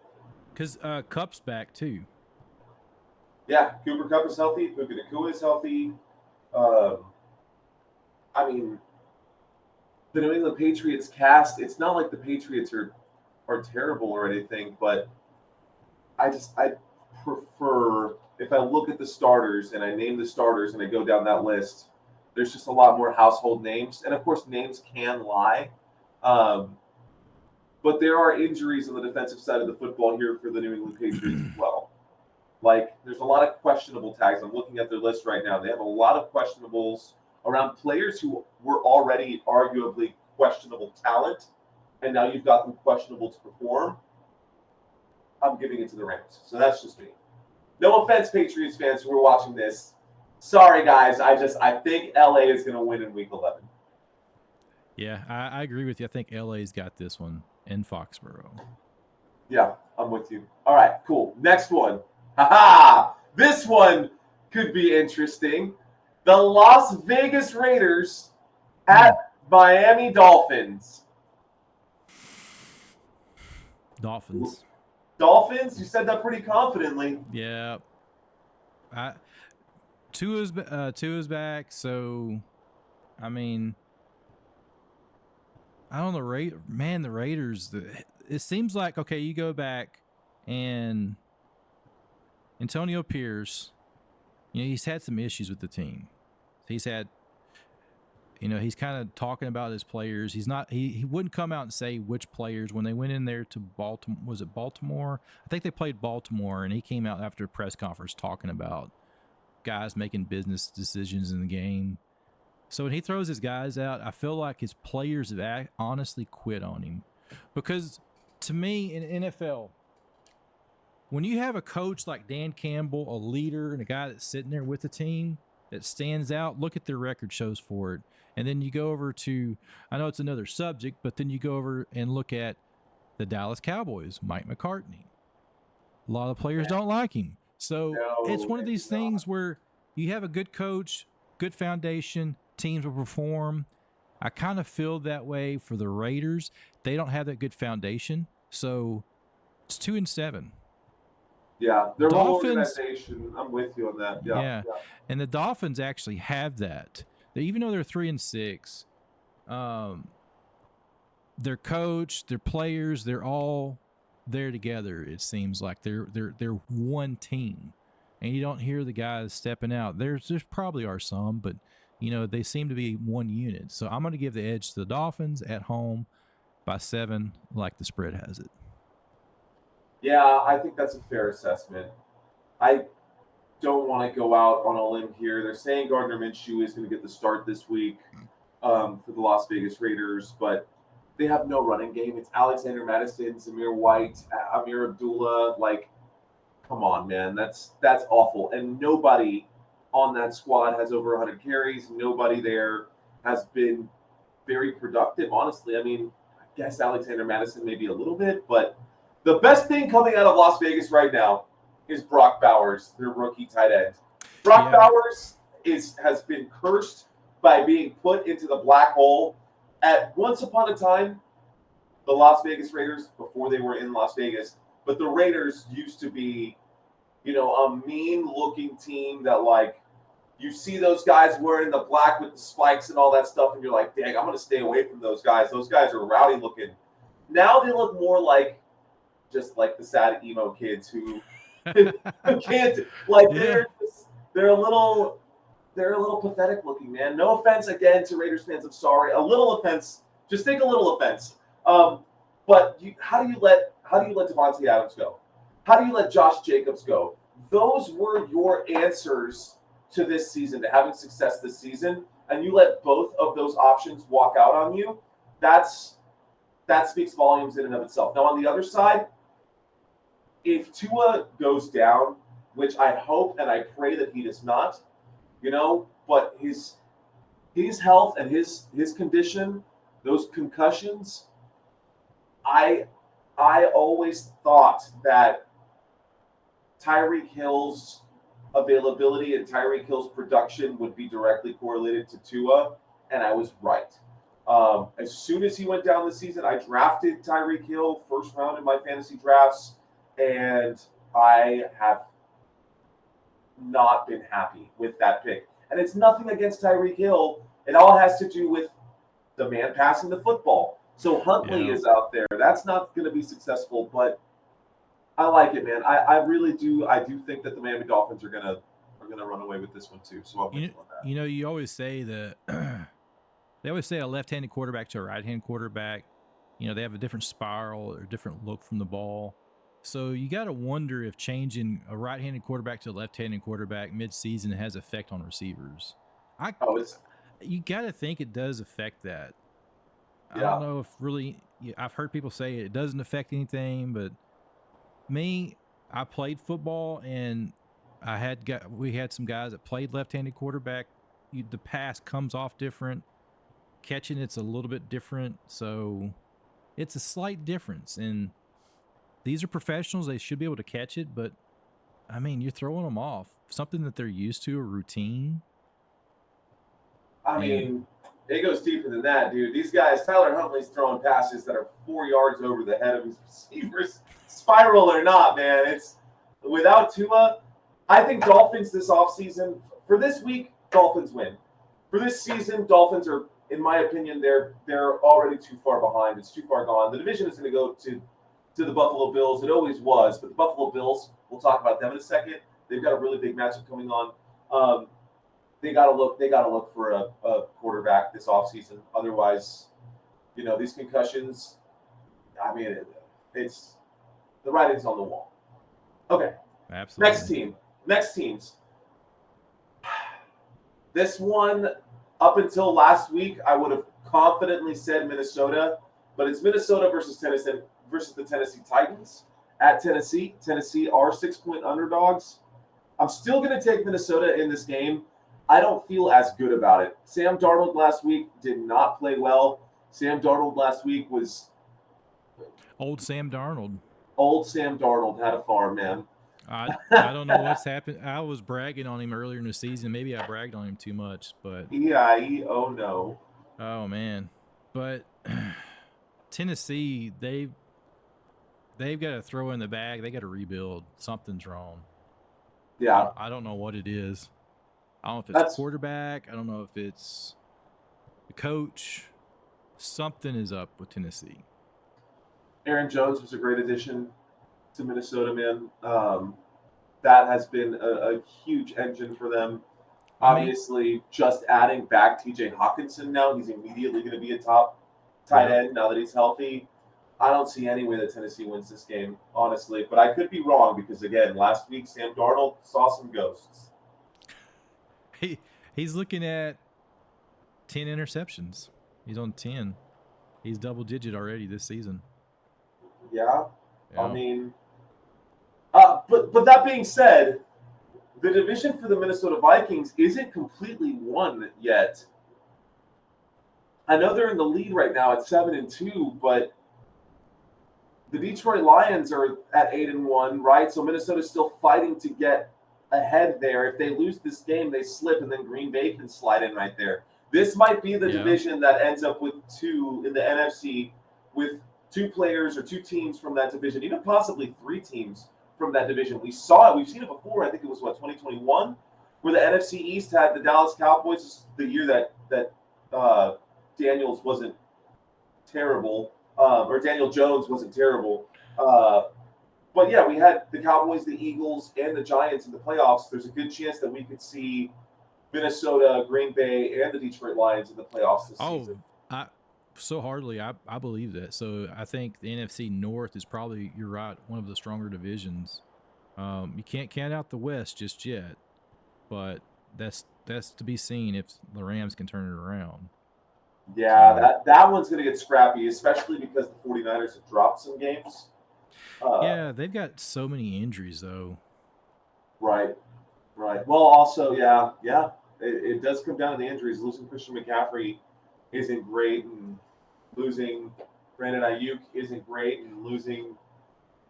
Because Kupp's back too. Yeah, Cooper Kupp is healthy. Puka Nacua is healthy. I mean, the New England Patriots cast. It's not like the Patriots are terrible or anything, but I prefer if I look at the starters and I name the starters and I go down that list. There's just a lot more household names, and of course, names can lie. But there are injuries on the defensive side of the football here for the New England Patriots as well. Like, there's a lot of questionable tags. I'm looking at their list right now. They have a lot of questionables around players who were already arguably questionable talent, and now you've got them questionable to perform. I'm giving it to the Rams. So that's just me. No offense, Patriots fans who are watching this. Sorry, guys. I think LA is going to win in Week 11. Yeah, I agree with you. I think LA's got this one in Foxborough. Yeah, I'm with you. All right, cool. Next one. Ha! This one could be interesting. The Las Vegas Raiders at Miami Dolphins. Dolphins. Dolphins? You said that pretty confidently. Yeah. Tua's back, so I mean, I don't know. The Raiders. It seems like okay. You go back and Antonio Pierce. He's had some issues with the team. He's had. He's kind of talking about his players. He's not. He wouldn't come out and say which players when they went in there to Baltimore. Was it Baltimore? I think they played Baltimore, and he came out after a press conference talking about guys making business decisions in the game. So when he throws his guys out, I feel like his players have honestly quit on him. Because to me, in NFL, when you have a coach like Dan Campbell, a leader, and a guy that's sitting there with the team that stands out, look at their record shows for it. And then you go over to, I know it's another subject, but then you go over and look at the Dallas Cowboys, Mike McCartney. A lot of players don't like him. So it's one of these things where you have a good coach, good foundation, teams will perform. I kind of feel that way for the Raiders. They don't have that good foundation. So it's 2-7. Yeah, their whole Dolphins- organization. I'm with you on that. Yeah. And the Dolphins actually have that. Even though they're 3-6, their coach, their players, they're all there together. It seems like they're one team, and you don't hear the guys stepping out. There's probably are some, but they seem to be one unit. So I'm going to give the edge to the Dolphins at home by 7, like the spread has it. Yeah, I think that's a fair assessment. I don't want to go out on a limb here. They're saying Gardner Minshew is going to get the start this week for the Las Vegas Raiders, but they have no running game. It's Alexander Mattison, Zamir White, Amir Abdullah. Like, come on, man. That's awful. And nobody on that squad has over 100 carries. Nobody there has been very productive, honestly. I mean, I guess Alexander Mattison maybe a little bit, but the best thing coming out of Las Vegas right now is Brock Bowers, their rookie tight end. Brock Bowers has been cursed by being put into the black hole. At once upon a time, the Las Vegas Raiders, before they were in Las Vegas, but the Raiders used to be, a mean-looking team that, like, you see those guys wearing the black with the spikes and all that stuff, and you're like, dang, I'm going to stay away from those guys. Those guys are rowdy looking. Now they look more like just like the sad emo kids who can't, like, they're a little pathetic looking, man. No offense again to Raiders fans. I'm sorry. A little offense. Just take a little offense. But how do you let Devontae Adams go? How do you let Josh Jacobs go? Those were your answers to this season, to having success this season, and you let both of those options walk out on you. That speaks volumes in and of itself. Now on the other side, if Tua goes down, which I hope and I pray that he does not, but his health and his condition, those concussions, I always thought that Tyreek Hill's availability and Tyreek Hill's production would be directly correlated to Tua, and I was right. As soon as he went down this season, I drafted Tyreek Hill first round in my fantasy drafts, and I have not been happy with that pick. And it's nothing against Tyreek Hill. It all has to do with the man passing the football. So Huntley is out there. That's not going to be successful, but I like it, man. I really do. I do think that the Miami Dolphins are gonna run away with this one too. So I'm with you on that. You always say they always say a left-handed quarterback to a right-handed quarterback. They have a different spiral or different look from the ball. So you got to wonder if changing a right-handed quarterback to a left-handed quarterback mid-season has effect on receivers. You got to think it does affect that. I don't know if really. I've heard people say it doesn't affect anything, but me, I played football and we had some guys that played left-handed quarterback. The pass comes off different. Catching it's a little bit different, so it's a slight difference. And these are professionals; they should be able to catch it. But I mean, you're throwing them off something that they're used to, a routine. I mean, it goes deeper than that, dude. These guys, Tyler Huntley's throwing passes that are 4 yards over the head of his receivers, spiral or not, man. It's without Tua. I think Dolphins this offseason, for this week, Dolphins win. For this season, Dolphins are, in my opinion, they're already too far behind. It's too far gone. The division is going to go to the Buffalo Bills. It always was, but the Buffalo Bills, we'll talk about them in a second. They've got a really big matchup coming on. They got to look for a quarterback this offseason. Otherwise, these concussions, I mean, it's the writing's on the wall. Okay. Absolutely. Next teams. This one, up until last week, I would have confidently said Minnesota, but it's Minnesota versus the Tennessee Titans at Tennessee. Tennessee are 6-point underdogs. I'm still going to take Minnesota in this game. I don't feel as good about it. Sam Darnold last week did not play well. Sam Darnold last week was Old Sam Darnold. old Sam Darnold had a farm, man. I don't know what's happened. I was bragging on him earlier in the season. Maybe I bragged on him too much, but EIE, oh no. oh man. But Tennessee, they've got to throw in the bag. They got to rebuild. Something's wrong. Yeah. I don't know what it is. I don't know if it's That's quarterback. I don't know if it's the coach. Something is up with Tennessee. Aaron Jones was a great addition to Minnesota, man. That has been a huge engine for them. I mean, Obviously, just adding back TJ Hawkinson now, he's immediately going to be a top tight Yep. end now that he's healthy. I don't see any way that Tennessee wins this game, honestly. But I could be wrong because, again, last week Sam Darnold saw some ghosts. he's looking at 10 interceptions. He's on 10. He's double digit already this season. Yeah, Yeah. I mean, but that being said, the division for the Minnesota Vikings isn't completely won yet. I know they're in the lead right now at 7-2, but the Detroit Lions are at 8-1, right? So Minnesota's still fighting to get ahead there. If they lose this game, they slip, and then Green Bay can slide in right there. This might be the division that ends up with two in the NFC, with two players or two teams from that division, even possibly three teams from that division. We saw it. We've seen it before. I think it was 2021, where the NFC East had the Dallas Cowboys. The year that Daniels wasn't terrible, or Daniel Jones wasn't terrible. But yeah, we had the Cowboys, the Eagles, and the Giants in the playoffs. There's a good chance that we could see Minnesota, Green Bay, and the Detroit Lions in the playoffs this season. I believe that. So I think the NFC North is probably, you're right, one of the stronger divisions. You can't count out the West just yet, but that's to be seen if the Rams can turn it around. Yeah, that one's going to get scrappy, especially because the 49ers have dropped some games. Yeah, they've got so many injuries, though. Right. Well, also, yeah, it does come down to the injuries. Losing Christian McCaffrey isn't great, and losing Brandon Ayuk isn't great, and losing,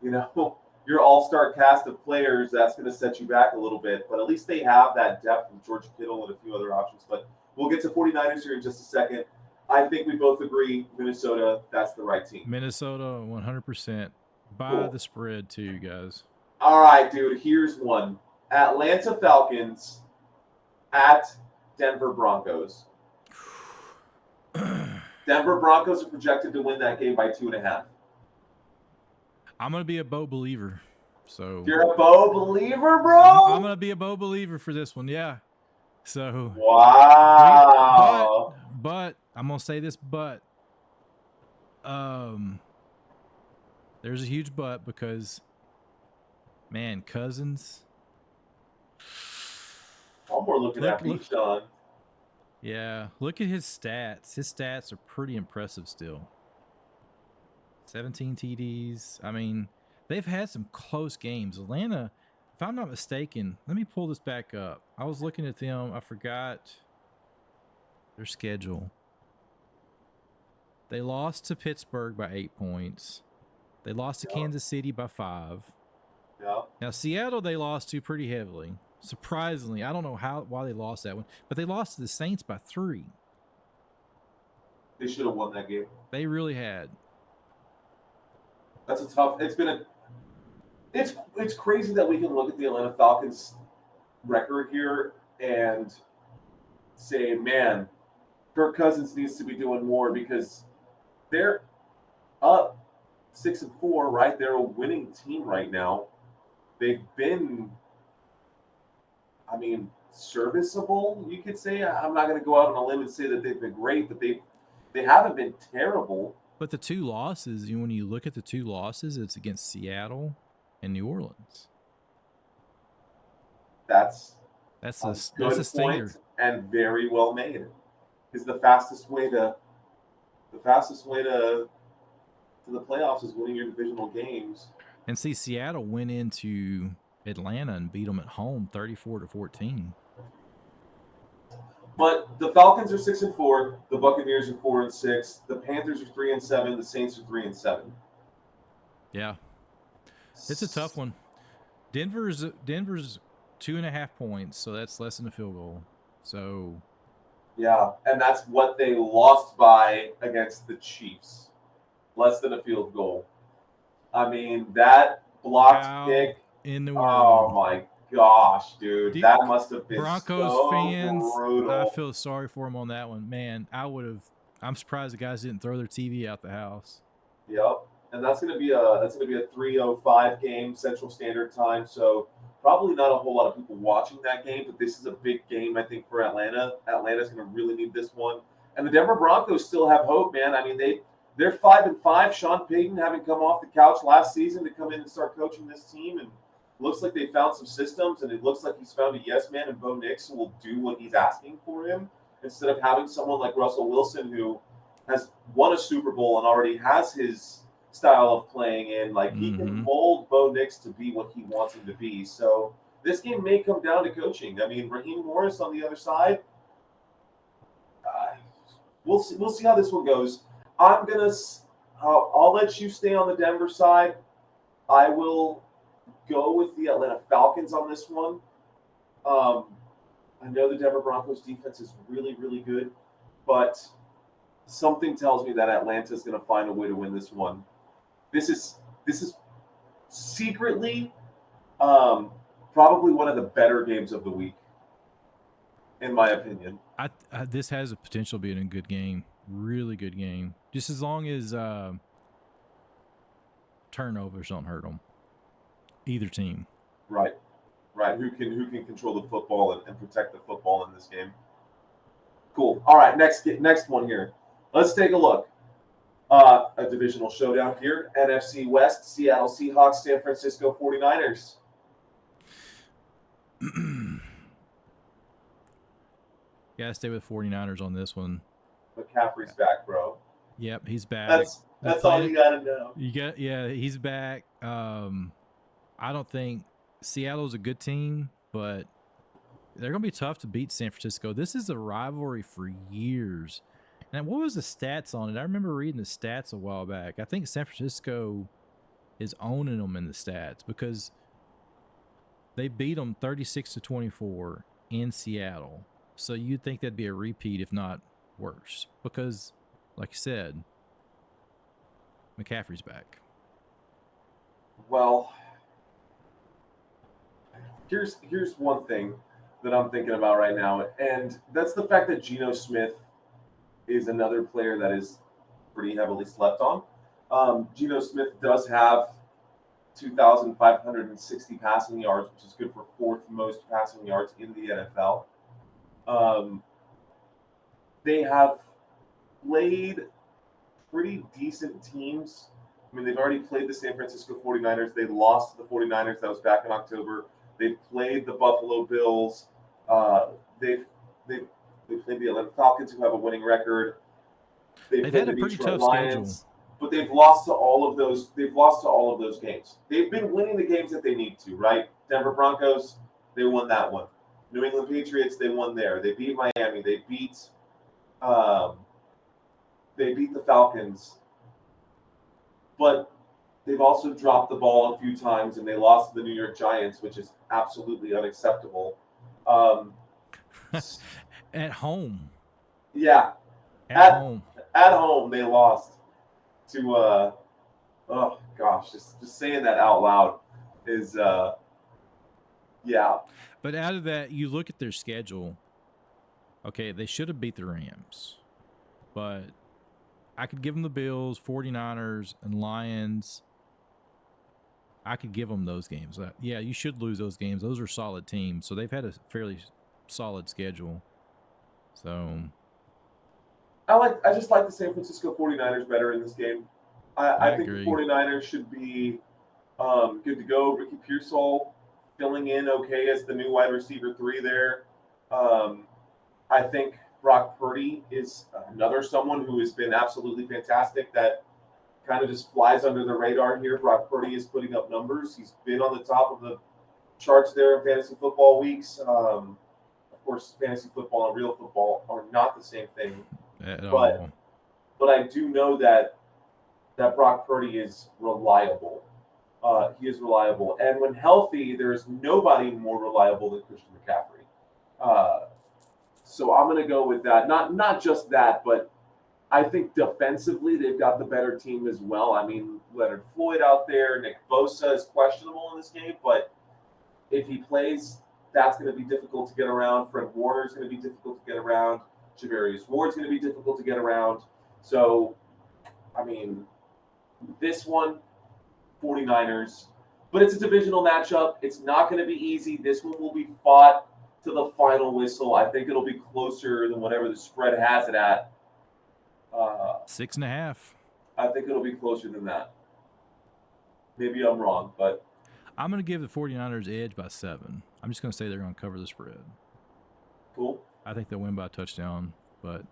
your all-star cast of players, that's going to set you back a little bit. But at least they have that depth with George Kittle and a few other options. But we'll get to 49ers here in just a second. I think we both agree Minnesota, that's the right team. Minnesota, 100%. By the spread, too, guys. All right, dude, here's one. Atlanta Falcons at Denver Broncos. Denver Broncos are projected to win that game by 2.5. I'm going to be a Bo believer. So you're a Bo believer, bro? I'm going to be a Bo believer for this one, yeah. So wow. But I'm going to say this there's a huge but because, man, Cousins. I'm more looking at Bijan. Yeah, look at his stats. His stats are pretty impressive still. 17 TDs. I mean, they've had some close games. Atlanta, if I'm not mistaken, let me pull this back up. I was looking at them. I forgot their schedule. They lost to Pittsburgh by 8 points. They lost to Kansas City by 5. Yeah. Now, Seattle, they lost to pretty heavily. Surprisingly, I don't know why they lost that one, but they lost to the Saints by 3. They should have won that game. They really had. That's a tough. It's crazy that we can look at the Atlanta Falcons record here and say, man, Kirk Cousins needs to be doing more because they're up 6-4, right? They're a winning team right now. They've been, serviceable, you could say. I'm not going to go out on a limb and say that they've been great, but they haven't been terrible. But the two losses, when you look at the two losses, it's against Seattle and New Orleans. That's a stinger and very well made. Is the fastest way to the playoffs is winning your divisional games. And see, Seattle went into Atlanta and beat them at home 34-14. But the Falcons are 6-4. The Buccaneers are 4-6. The Panthers are 3-7. The Saints are 3-7. Yeah, it's a tough one. Denver's 2.5 points, so that's less than a field goal. So Yeah, and that's what they lost by against the Chiefs. Less than a field goal. I mean, that blocked how kick. in the Oh world? my gosh, dude. Do, That must have been Broncos so fans, I brutal. feel sorry for them on that one. Man, I'm surprised the guys didn't throw their TV out the house. Yep. And that's gonna be a 3:05 game Central Standard Time. So probably not a whole lot of people watching that game, but this is a big game I think for Atlanta. Atlanta's gonna really need this one. And the Denver Broncos still have hope, man. I mean they're 5-5. Sean Payton having come off the couch last season to come in and start coaching this team, and looks like they found some systems, and it looks like he's found a yes man in Bo Nix who will do what he's asking for him instead of having someone like Russell Wilson who has won a Super Bowl and already has his style of playing in. Like he can Mm-hmm. mold Bo Nix to be what he wants him to be. So this game may come down to coaching. I mean, Raheem Morris on the other side. Uh, we'll see. We'll see how this one goes. I'm gonna. I'll let you stay on the Denver side. I will go with the Atlanta Falcons on this one. Um, I know the Denver Broncos defense is really, really good, but something tells me that Atlanta is going to find a way to win this one. This is secretly um, probably one of the better games of the week, in my opinion. This has a potential being a good game, really good game. Just as long as turnovers don't hurt them, either team. Right, right. Who can control the football and protect the football in this game? Cool. All right, next one here. Let's take a look. A divisional showdown here. NFC West, Seattle Seahawks, San Francisco 49ers. Gotta stay with 49ers on this one. McCaffrey's back, bro. Yep, he's back. That's all you got to know. He's back. I don't think Seattle's a good team, but they're gonna be tough to beat San Francisco. This is a rivalry for years. And what was the stats on it? I remember reading the stats a while back. I think San Francisco is owning them in the stats because they beat them 36-24 in Seattle. So you'd think that'd be a repeat, if not worse, because, like you said, McCaffrey's back. Well, here's one thing that I'm thinking about right now, and that's the fact that Geno Smith is another player that is pretty heavily slept on. Geno Smith does have 2,560 passing yards, which is good for fourth most passing yards in the NFL. Um, they have played pretty decent teams. I mean, they've already played the San Francisco 49ers. They lost to the 49ers. That was back in October. They've played the Buffalo Bills. They've they've played the Atlanta Falcons, who have a winning record. They've had a pretty tough schedule, but they've lost to all of those. They've lost to all of those games. They've been winning the games that they need to. Right? Denver Broncos, they won that one. New England Patriots, they won there. They beat Miami. Um, they beat the Falcons, but they've also dropped the ball a few times, and they lost to the New York Giants, which is absolutely unacceptable. at home. Yeah, At home. At home, they lost to. Oh gosh, just saying that out loud is. Yeah. But out of that, you look at their schedule. Okay, they should have beat the Rams, but I could give them the Bills, 49ers, and Lions. I could give them those games. Yeah, you should lose those games. Those are solid teams. So they've had a fairly solid schedule. So I just like the San Francisco 49ers better in this game. I think agree. The 49ers should be good to go. Ricky Pearsall filling in okay as the new wide receiver 3 there. I think Brock Purdy is another someone who has been absolutely fantastic that kind of just flies under the radar here. Brock Purdy is putting up numbers. He's been on the top of the charts there in fantasy football weeks. Of course, fantasy football and real football are not the same thing. At But all. I do know that Brock Purdy is reliable. He is reliable, and when healthy, there is nobody more reliable than Christian McCaffrey. So I'm going to go with that. Not just that, but I think defensively they've got the better team as well. I mean, Leonard Floyd out there, Nick Bosa is questionable in this game, but if he plays, that's going to be difficult to get around. Fred Warner is going to be difficult to get around. Javarius Ward's going to be difficult to get around. So, I mean, this one, 49ers. But it's a divisional matchup. It's not going to be easy. This one will be fought to the final whistle. I think it'll be closer than whatever the spread has it at. 6.5. I think it'll be closer than that. Maybe I'm wrong, but I'm going to give the 49ers edge by 7. I'm just going to say they're going to cover the spread. cool. I think they'll win by a touchdown, but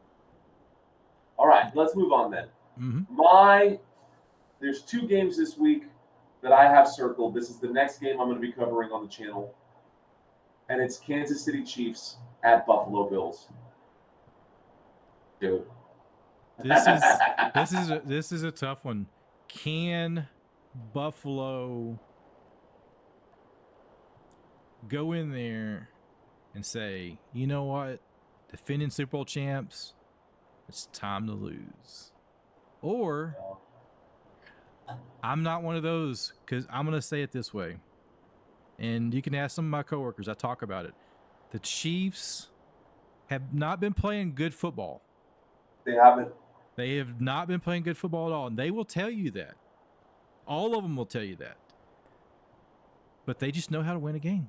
All right, let's move on then. mhm. There's 2 games this week that I have circled. This is the next game I'm going to be covering on the channel, and it's Kansas City Chiefs at Buffalo Bills. Dude, this is a tough one. Can Buffalo go in there and say, you know what, defending Super Bowl champs, it's time to lose? Or I'm not one of those, because I'm going to say it this way, and you can ask some of my coworkers. I talk about it. The Chiefs have not been playing good football. they haven't. They have not been playing good football at all, and they will tell you that. All of them will tell you that. But they just know how to win a game.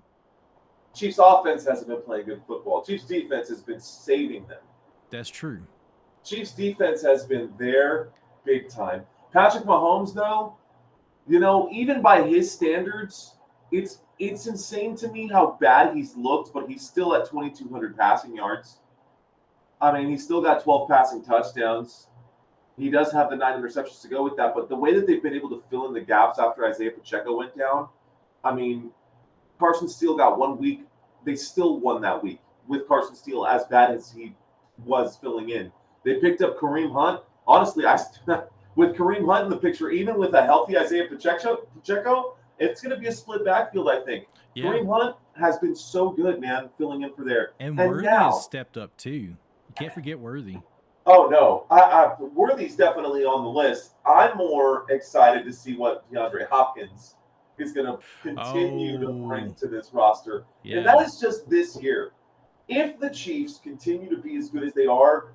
Chiefs offense hasn't been playing good football. Chiefs defense has been saving them. That's true. Chiefs defense has been there big time. Patrick Mahomes, though, you know, even by his standards, it's insane to me how bad he's looked, but he's still at 2,200 passing yards. I mean, he's still got 12 passing touchdowns. He does have the 9 interceptions to go with that, but the way that they've been able to fill in the gaps after Isaiah Pacheco went down, I mean, Carson Steele got 1 week. They still won that week with Carson Steele as bad as he was filling in. They picked up Kareem Hunt. Honestly, with Kareem Hunt in the picture, even with a healthy Isaiah Pacheco, it's going to be a split backfield, I think. Yeah. Kareem Hunt has been so good, man, filling in for there. And Worthy has stepped up, too. You can't forget Worthy. Oh, no. Worthy's definitely on the list. I'm more excited to see what DeAndre Hopkins is going to continue to bring to this roster. Yeah. And that is just this year. If the Chiefs continue to be as good as they are,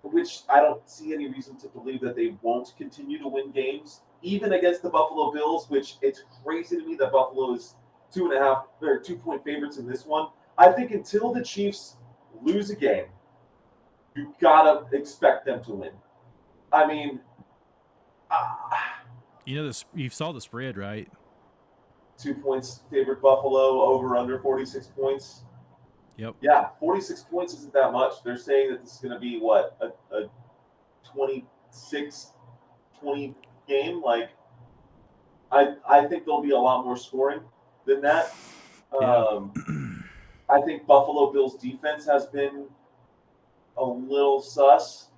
which I don't see any reason to believe that they won't continue to win games, even against the Buffalo Bills, which it's crazy to me that Buffalo is 2.5 or 2-point favorites in this one. I think until the Chiefs lose a game, you gotta expect them to win. I mean, you saw the spread, right? 2 points favored Buffalo, over under 46 points. Yep. Yeah, 46 points isn't that much. They're saying that this is going to be, what, a 26-20 game? Like, I think there'll be a lot more scoring than that. Yeah. I think Buffalo Bills defense has been a little sus.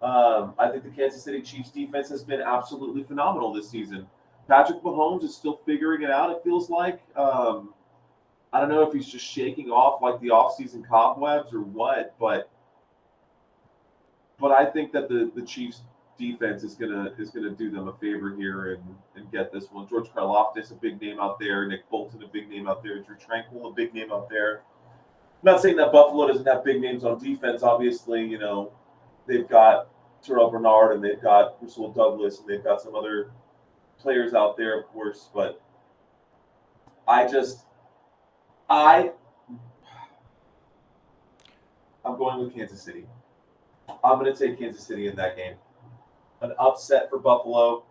I think the Kansas City Chiefs defense has been absolutely phenomenal this season. Patrick Mahomes is still figuring it out, it feels like. I don't know if he's just shaking off like the offseason cobwebs or what, but I think that the Chiefs defense is gonna do them a favor here and get this one. George Karlaftis, a big name out there. Nick Bolton, a big name out there. Drew Tranquill, a big name out there. I'm not saying that Buffalo doesn't have big names on defense. Obviously, you know, they've got Terrell Bernard and they've got Russell Douglas and they've got some other players out there, of course, but I'm going with Kansas City. I'm going to take Kansas City in that game. An upset for Buffalo.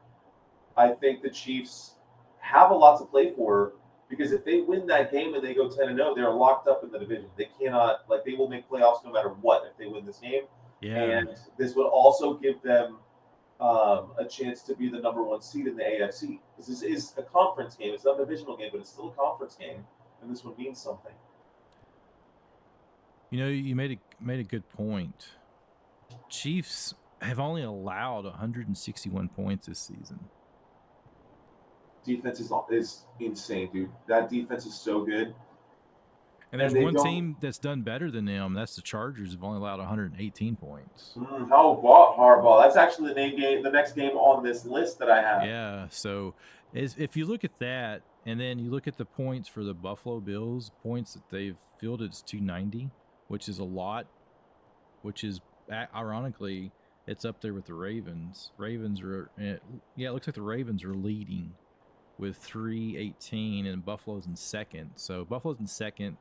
I think the Chiefs have a lot to play for because if they win that game and they go 10-0, they're locked up in the division. They cannot, like, they will make playoffs no matter what if they win this game. Yeah. And this would also give them a chance to be the number 1 seed in the AFC. This is a conference game. It's not a divisional game, but it's still a conference game. And this one means something. You made a good point. Chiefs have only allowed 161 points this season. Defense is insane, dude. That defense is so good. And there's one team that's done better than them. That's the Chargers. Have only allowed 118 points. How about Harbaugh? That's actually the next game on this list that I have. Yeah. So if you look at that, and then you look at the points for the Buffalo Bills, points that they've fielded is 290, which is a lot. Which is ironically, it's up there with the Ravens. It looks like the Ravens are leading with 318, and Buffalo's in second. So Buffalo's in second.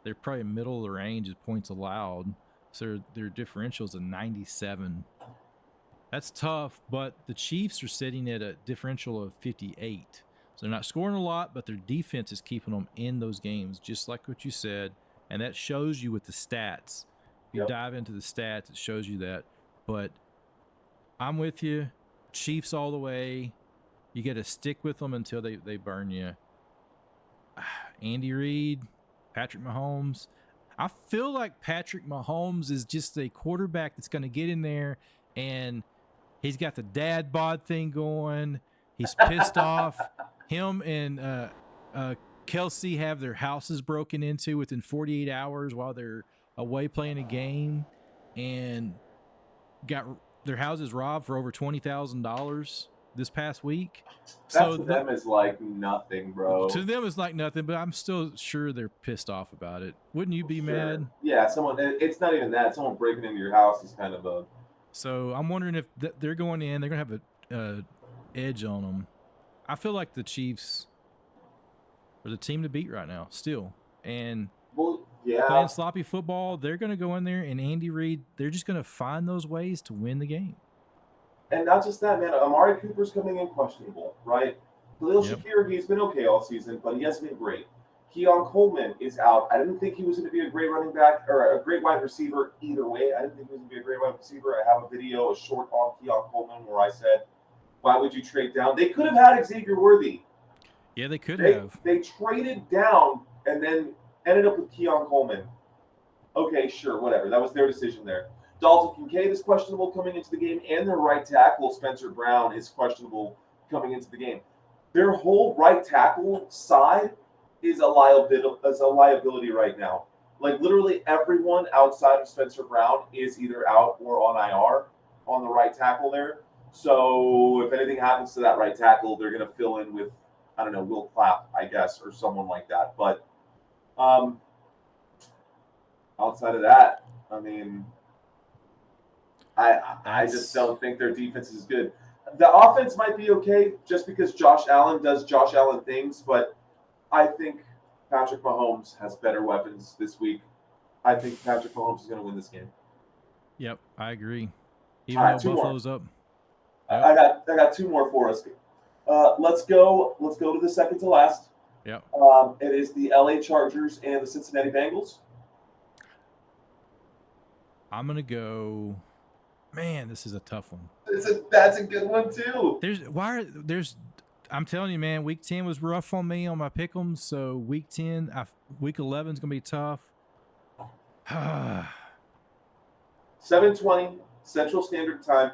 They're probably middle of the range as points allowed. So their differential is a 97. That's tough, but the Chiefs are sitting at a differential of 58. So they're not scoring a lot, but their defense is keeping them in those games, just like what you said. And that shows you with the stats. If you dive into the stats, it shows you that. But I'm with you. Chiefs all the way. You got to stick with them until they burn you. Andy Reid, Patrick Mahomes. I feel like Patrick Mahomes is just a quarterback that's going to get in there, and he's got the dad bod thing going. He's pissed off. Him and Kelsey have their houses broken into within 48 hours while they're away playing a game, and got their houses robbed for over $20,000 this past week. That to them is like nothing, bro. To them it's like nothing, but I'm still sure they're pissed off about it. Wouldn't you be mad? Yeah, it's not even that. Someone breaking into your house is kind of a... So I'm wondering if they're going in, they're going to have a edge on them. I feel like the Chiefs are the team to beat right now still. And playing sloppy football, they're going to go in there, and Andy Reid, they're just going to find those ways to win the game. And not just that, man. Amari Cooper's coming in questionable, right? Khalil Shakir, he's been okay all season, but he hasn't been great. Keon Coleman is out. I didn't think he was going to be a great running back or a great wide receiver either way. I didn't think he was going to be a great wide receiver. I have a short on Keon Coleman, where I said, why would you trade down? They could have had Xavier Worthy. Yeah, they could have. They traded down and then ended up with Keon Coleman. Okay, sure, whatever. That was their decision there. Dalton Kincaid is questionable coming into the game, and their right tackle, Spencer Brown, is questionable coming into the game. Their whole right tackle side is a liability right now. Like, literally everyone outside of Spencer Brown is either out or on IR on the right tackle there. So if anything happens to that right tackle, they're going to fill in with, I don't know, Will Clapp, I guess, or someone like that. But outside of that, I mean, I just don't think their defense is good. The offense might be okay just because Josh Allen does Josh Allen things, but I think Patrick Mahomes has better weapons this week. I think Patrick Mahomes is going to win this game. Yep, I agree. Even though Buffalo's up. Yep. I got two more for us. Let's go to the second to last. Yep. It is the LA Chargers and the Cincinnati Bengals. I'm gonna go. Man, this is a tough one. That's a good one too. I'm telling you, man, week 10 was rough on me on my pick'ems. So week 11 is gonna be tough. 7:20 Central Standard Time.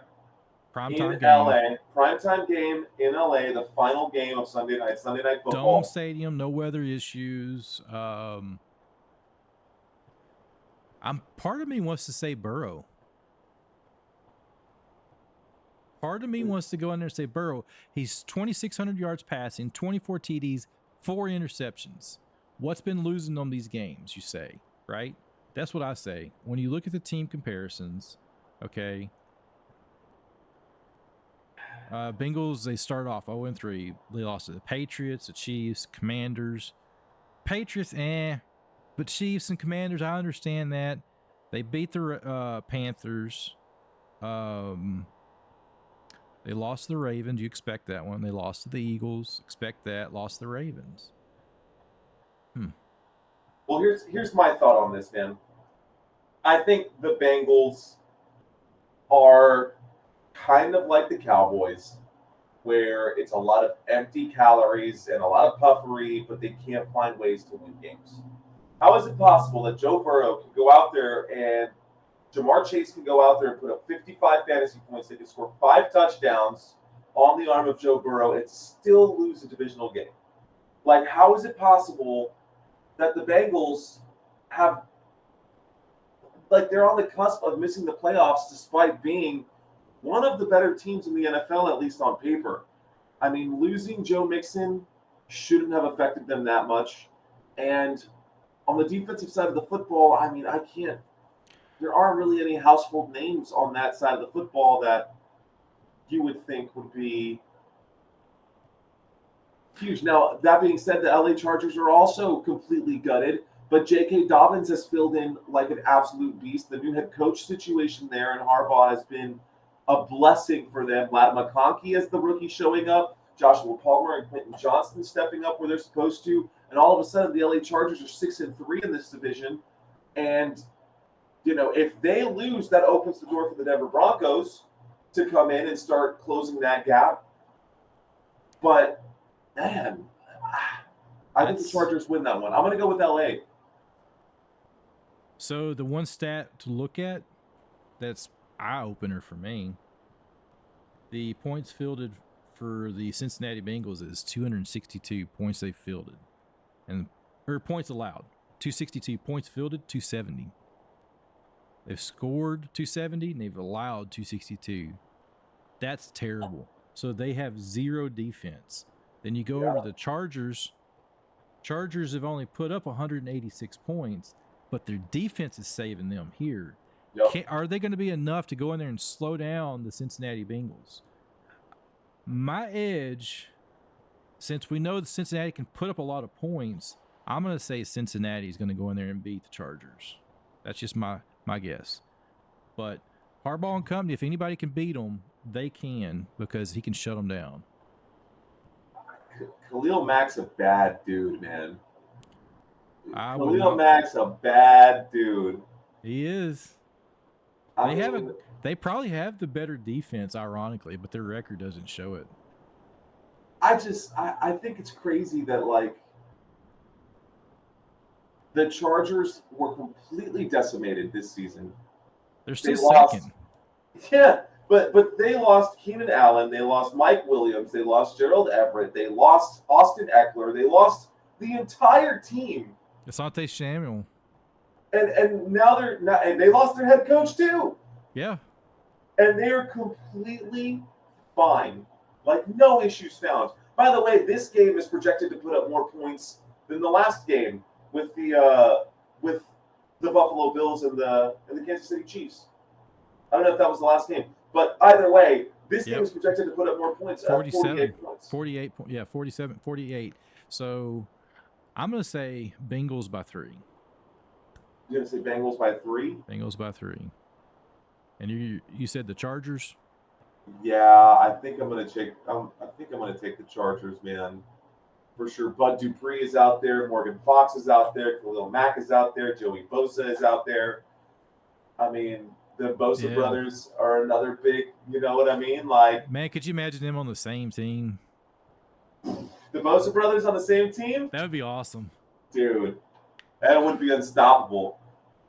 Primetime in LA. Primetime game in LA. The final game of Sunday night football. Dome stadium, no weather issues. Part of me wants to say Burrow. Part of me wants to go in there and say Burrow. He's 2,600 yards passing, 24 TDs, 4 interceptions. What's been losing on these games, you say, right? That's what I say. When you look at the team comparisons, okay, Bengals, they start off 0-3. They lost to the Patriots, the Chiefs, Commanders. Patriots, but Chiefs and Commanders, I understand that. They beat the Panthers. They lost to the Ravens. You expect that one. They lost to the Eagles. Expect that. Lost to the Ravens. Well, here's my thought on this, man. I think the Bengals are kind of like the Cowboys, where it's a lot of empty calories and a lot of puffery, but they can't find ways to win games. How is it possible that Joe Burrow can go out there and Jamar Chase can go out there and put up 55 fantasy points? They can score 5 touchdowns on the arm of Joe Burrow and still lose a divisional game. Like, how is it possible that the Bengals have, like, they're on the cusp of missing the playoffs despite being one of the better teams in the NFL, at least on paper? I mean, losing Joe Mixon shouldn't have affected them that much. And on the defensive side of the football, I mean, there aren't really any household names on that side of the football that you would think would be huge. Now, that being said, the LA Chargers are also completely gutted, but J.K. Dobbins has filled in like an absolute beast. The new head coach situation there, and Harbaugh has been a blessing for them. Matt McConkey as the rookie showing up, Joshua Palmer and Quentin Johnston stepping up where they're supposed to, and all of a sudden the LA Chargers are 6-3 in this division. And if they lose, that opens the door for the Denver Broncos to come in and start closing that gap. But man, I think the Chargers win that one. I'm going to go with LA. So the one stat to look at that's eye-opener for me, the points fielded for the Cincinnati Bengals is 262 points they fielded. Or points allowed. 262 points fielded, 270. They've scored 270 and they've allowed 262. That's terrible. So they have 0 defense. Then you go over to the Chargers. Chargers have only put up 186 points, but their defense is saving them here. Yep. Are they going to be enough to go in there and slow down the Cincinnati Bengals? My edge, since we know that Cincinnati can put up a lot of points, I'm going to say Cincinnati is going to go in there and beat the Chargers. That's just my guess. But Harbaugh and company, if anybody can beat them, they can, because he can shut them down. Khalil Mack's a bad dude, man. Khalil Mack's a bad dude. He is. They probably have the better defense, ironically, but their record doesn't show it. I think it's crazy that, like, the Chargers were completely decimated this season. They're still second. Yeah, but they lost Keenan Allen. They lost Mike Williams. They lost Gerald Everett. They lost Austin Eckler. They lost the entire team. Asante Samuel. And now they lost their head coach too. Yeah. And they're completely fine. Like, no issues found. By the way, this game is projected to put up more points than the last game with the Buffalo Bills and the Kansas City Chiefs. I don't know if that was the last game, but either way, this game is projected to put up more points. 48 points. 48. So I'm going to say Bengals by 3. You're going to say Bengals by 3? Bengals by 3. And you said the Chargers? Yeah, I think I'm going to take the Chargers, man. For sure. Bud Dupree is out there. Morgan Fox is out there. Khalil Mack is out there. Joey Bosa is out there. I mean, the Bosa brothers are another big, you know what I mean? Like, man, could you imagine them on the same team? The Bosa brothers on the same team? That would be awesome. Dude, that would be unstoppable.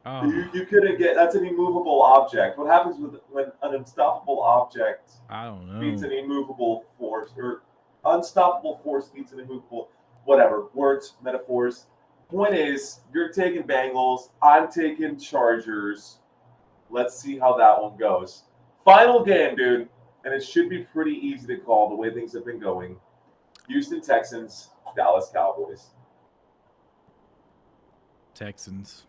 Oh. You couldn't get – that's an immovable object. What happens when an unstoppable object beats an immovable force, or unstoppable force beats an immovable – whatever, words, metaphors. Point is, you're taking Bengals. I'm taking Chargers. Let's see how that one goes. Final game, dude, and it should be pretty easy to call the way things have been going. Houston Texans, Dallas Cowboys. Texans.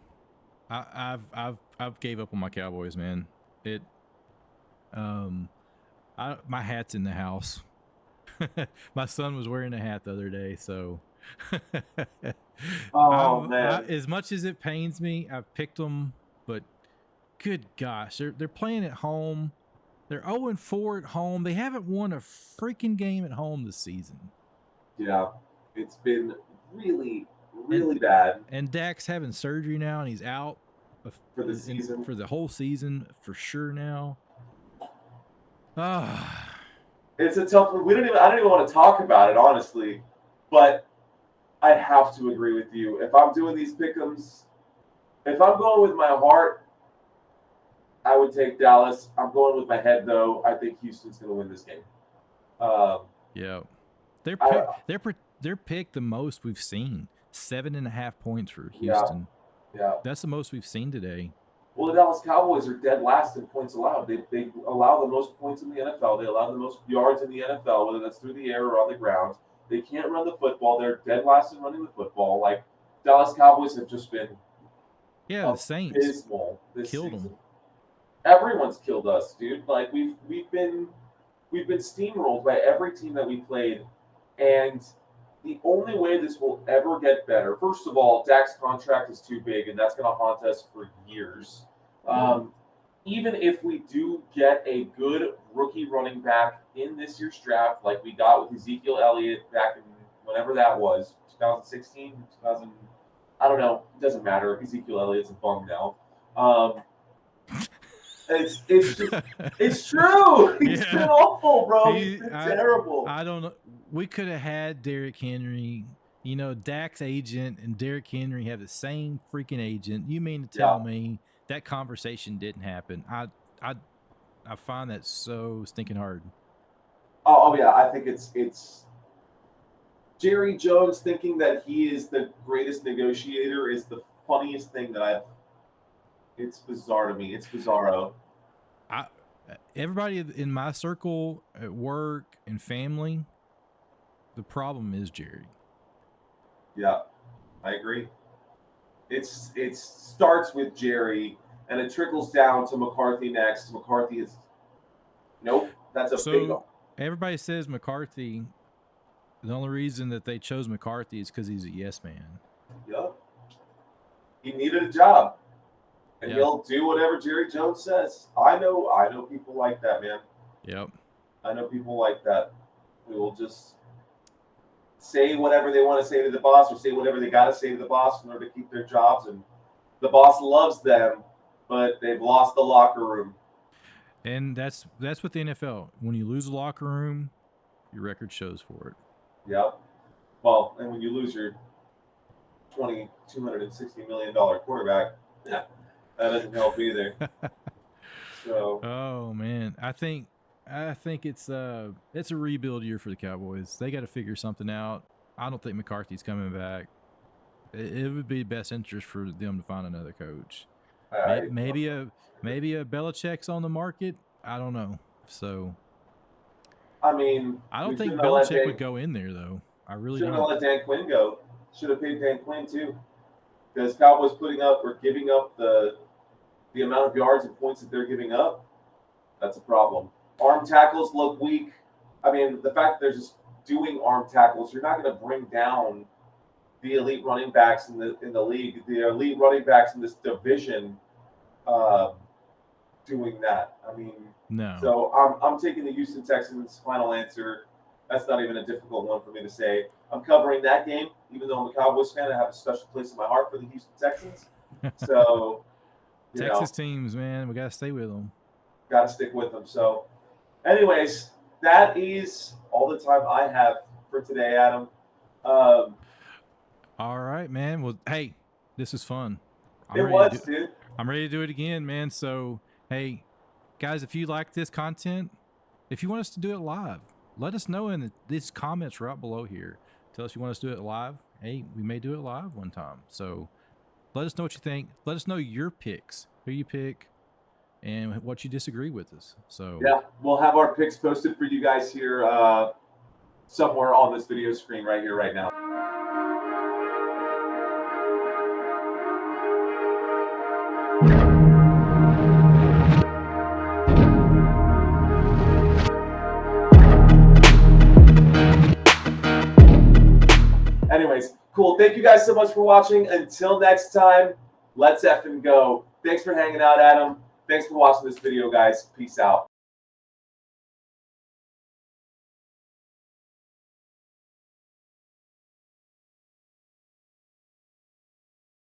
I've gave up on my Cowboys, man. My hat's in the house. My son was wearing a hat the other day, so. Man. As much as it pains me, I've picked them, but good gosh, they're playing at home. They're 0-4 at home. They haven't won a freaking game at home this season. Yeah, it's been really, really bad. And Dak's having surgery now, and he's out for the season, for the whole season for sure now. It's a tough one. I don't even want to talk about it, honestly. But I have to agree with you. If I'm doing these pick'ems, if I'm going with my heart, I would take Dallas. I'm going with my head, though. I think Houston's going to win this game. Yeah, they're I, pick, they're picked the most we've seen. 7.5 points for Houston. yeah. That's the most we've seen today. Well, the Dallas Cowboys are dead last in points allowed. They allow the most points in the NFL. They allow the most yards in the NFL, whether that's through the air or on the ground. They can't run the football. They're dead last in running the football. Like, Dallas Cowboys have just been The Saints abysmal this killed season. them. Everyone's killed us, dude. Like, we've been steamrolled by every team that we played, and the only way this will ever get better, first of all, Dak's contract is too big, and that's going to haunt us for years. Even if we do get a good rookie running back in this year's draft, like we got with Ezekiel Elliott back in whenever that was, 2016, 2000, I don't know, it doesn't matter. Ezekiel Elliott's a bum now. It's just it's true. He's been awful, bro. He's been terrible. I don't know. We could have had Derrick Henry. You know, Dak's agent and Derrick Henry have the same freaking agent. You mean to tell me that conversation didn't happen? I find that so stinking hard. Oh yeah, I think it's Jerry Jones thinking that he is the greatest negotiator is the funniest thing that I've. It's bizarre to me. It's bizarro. Everybody in my circle at work and family, the problem is Jerry. Yeah, I agree. It starts with Jerry and it trickles down to McCarthy next. McCarthy is nope. That's a big. Everybody says McCarthy. The only reason that they chose McCarthy is because he's a yes man. Yep. He needed a job. And he'll do whatever Jerry Jones says. I know people like that, man. Yep. I know people like that. Who will just say whatever they want to say to the boss or say whatever they got to say to the boss in order to keep their jobs. And the boss loves them, but they've lost the locker room. And that's with the NFL. When you lose the locker room, your record shows for it. Yep. Well, and when you lose your $260 million quarterback, that doesn't help either. So. Oh man, I think it's a rebuild year for the Cowboys. They got to figure something out. I don't think McCarthy's coming back. It would be best interest for them to find another coach. Maybe a Belichick's on the market. I don't know. So. I mean, I don't think Belichick would go in there though. I really don't. Should have let Dan Quinn go. Should have paid Dan Quinn too, because Cowboys putting up or giving up the amount of yards and points that they're giving up, that's a problem. Arm tackles look weak. I mean, the fact that they're just doing arm tackles, you're not going to bring down the elite running backs in the league. The elite running backs in this division doing that. I mean, no. So I'm taking the Houston Texans final answer. That's not even a difficult one for me to say. I'm covering that game, even though I'm a Cowboys fan. I have a special place in my heart for the Houston Texans. So. Texas teams, man, we got to stay with them. Got to stick with them. So, anyways, that is all the time I have for today, Adam. All right, man. Well, hey, this is fun. Dude. I'm ready to do it again, man. So, hey, guys, if you like this content, if you want us to do it live, let us know in these comments right below here. Tell us you want us to do it live. Hey, we may do it live one time. So, let us know what you think. Let us know your picks, who you pick, and what you disagree with us. So yeah, we'll have our picks posted for you guys here somewhere on this video screen right here, right now. Anyways, cool. Thank you guys so much for watching. Until next time, let's effing go. Thanks for hanging out, Adam. Thanks for watching this video, guys. Peace out.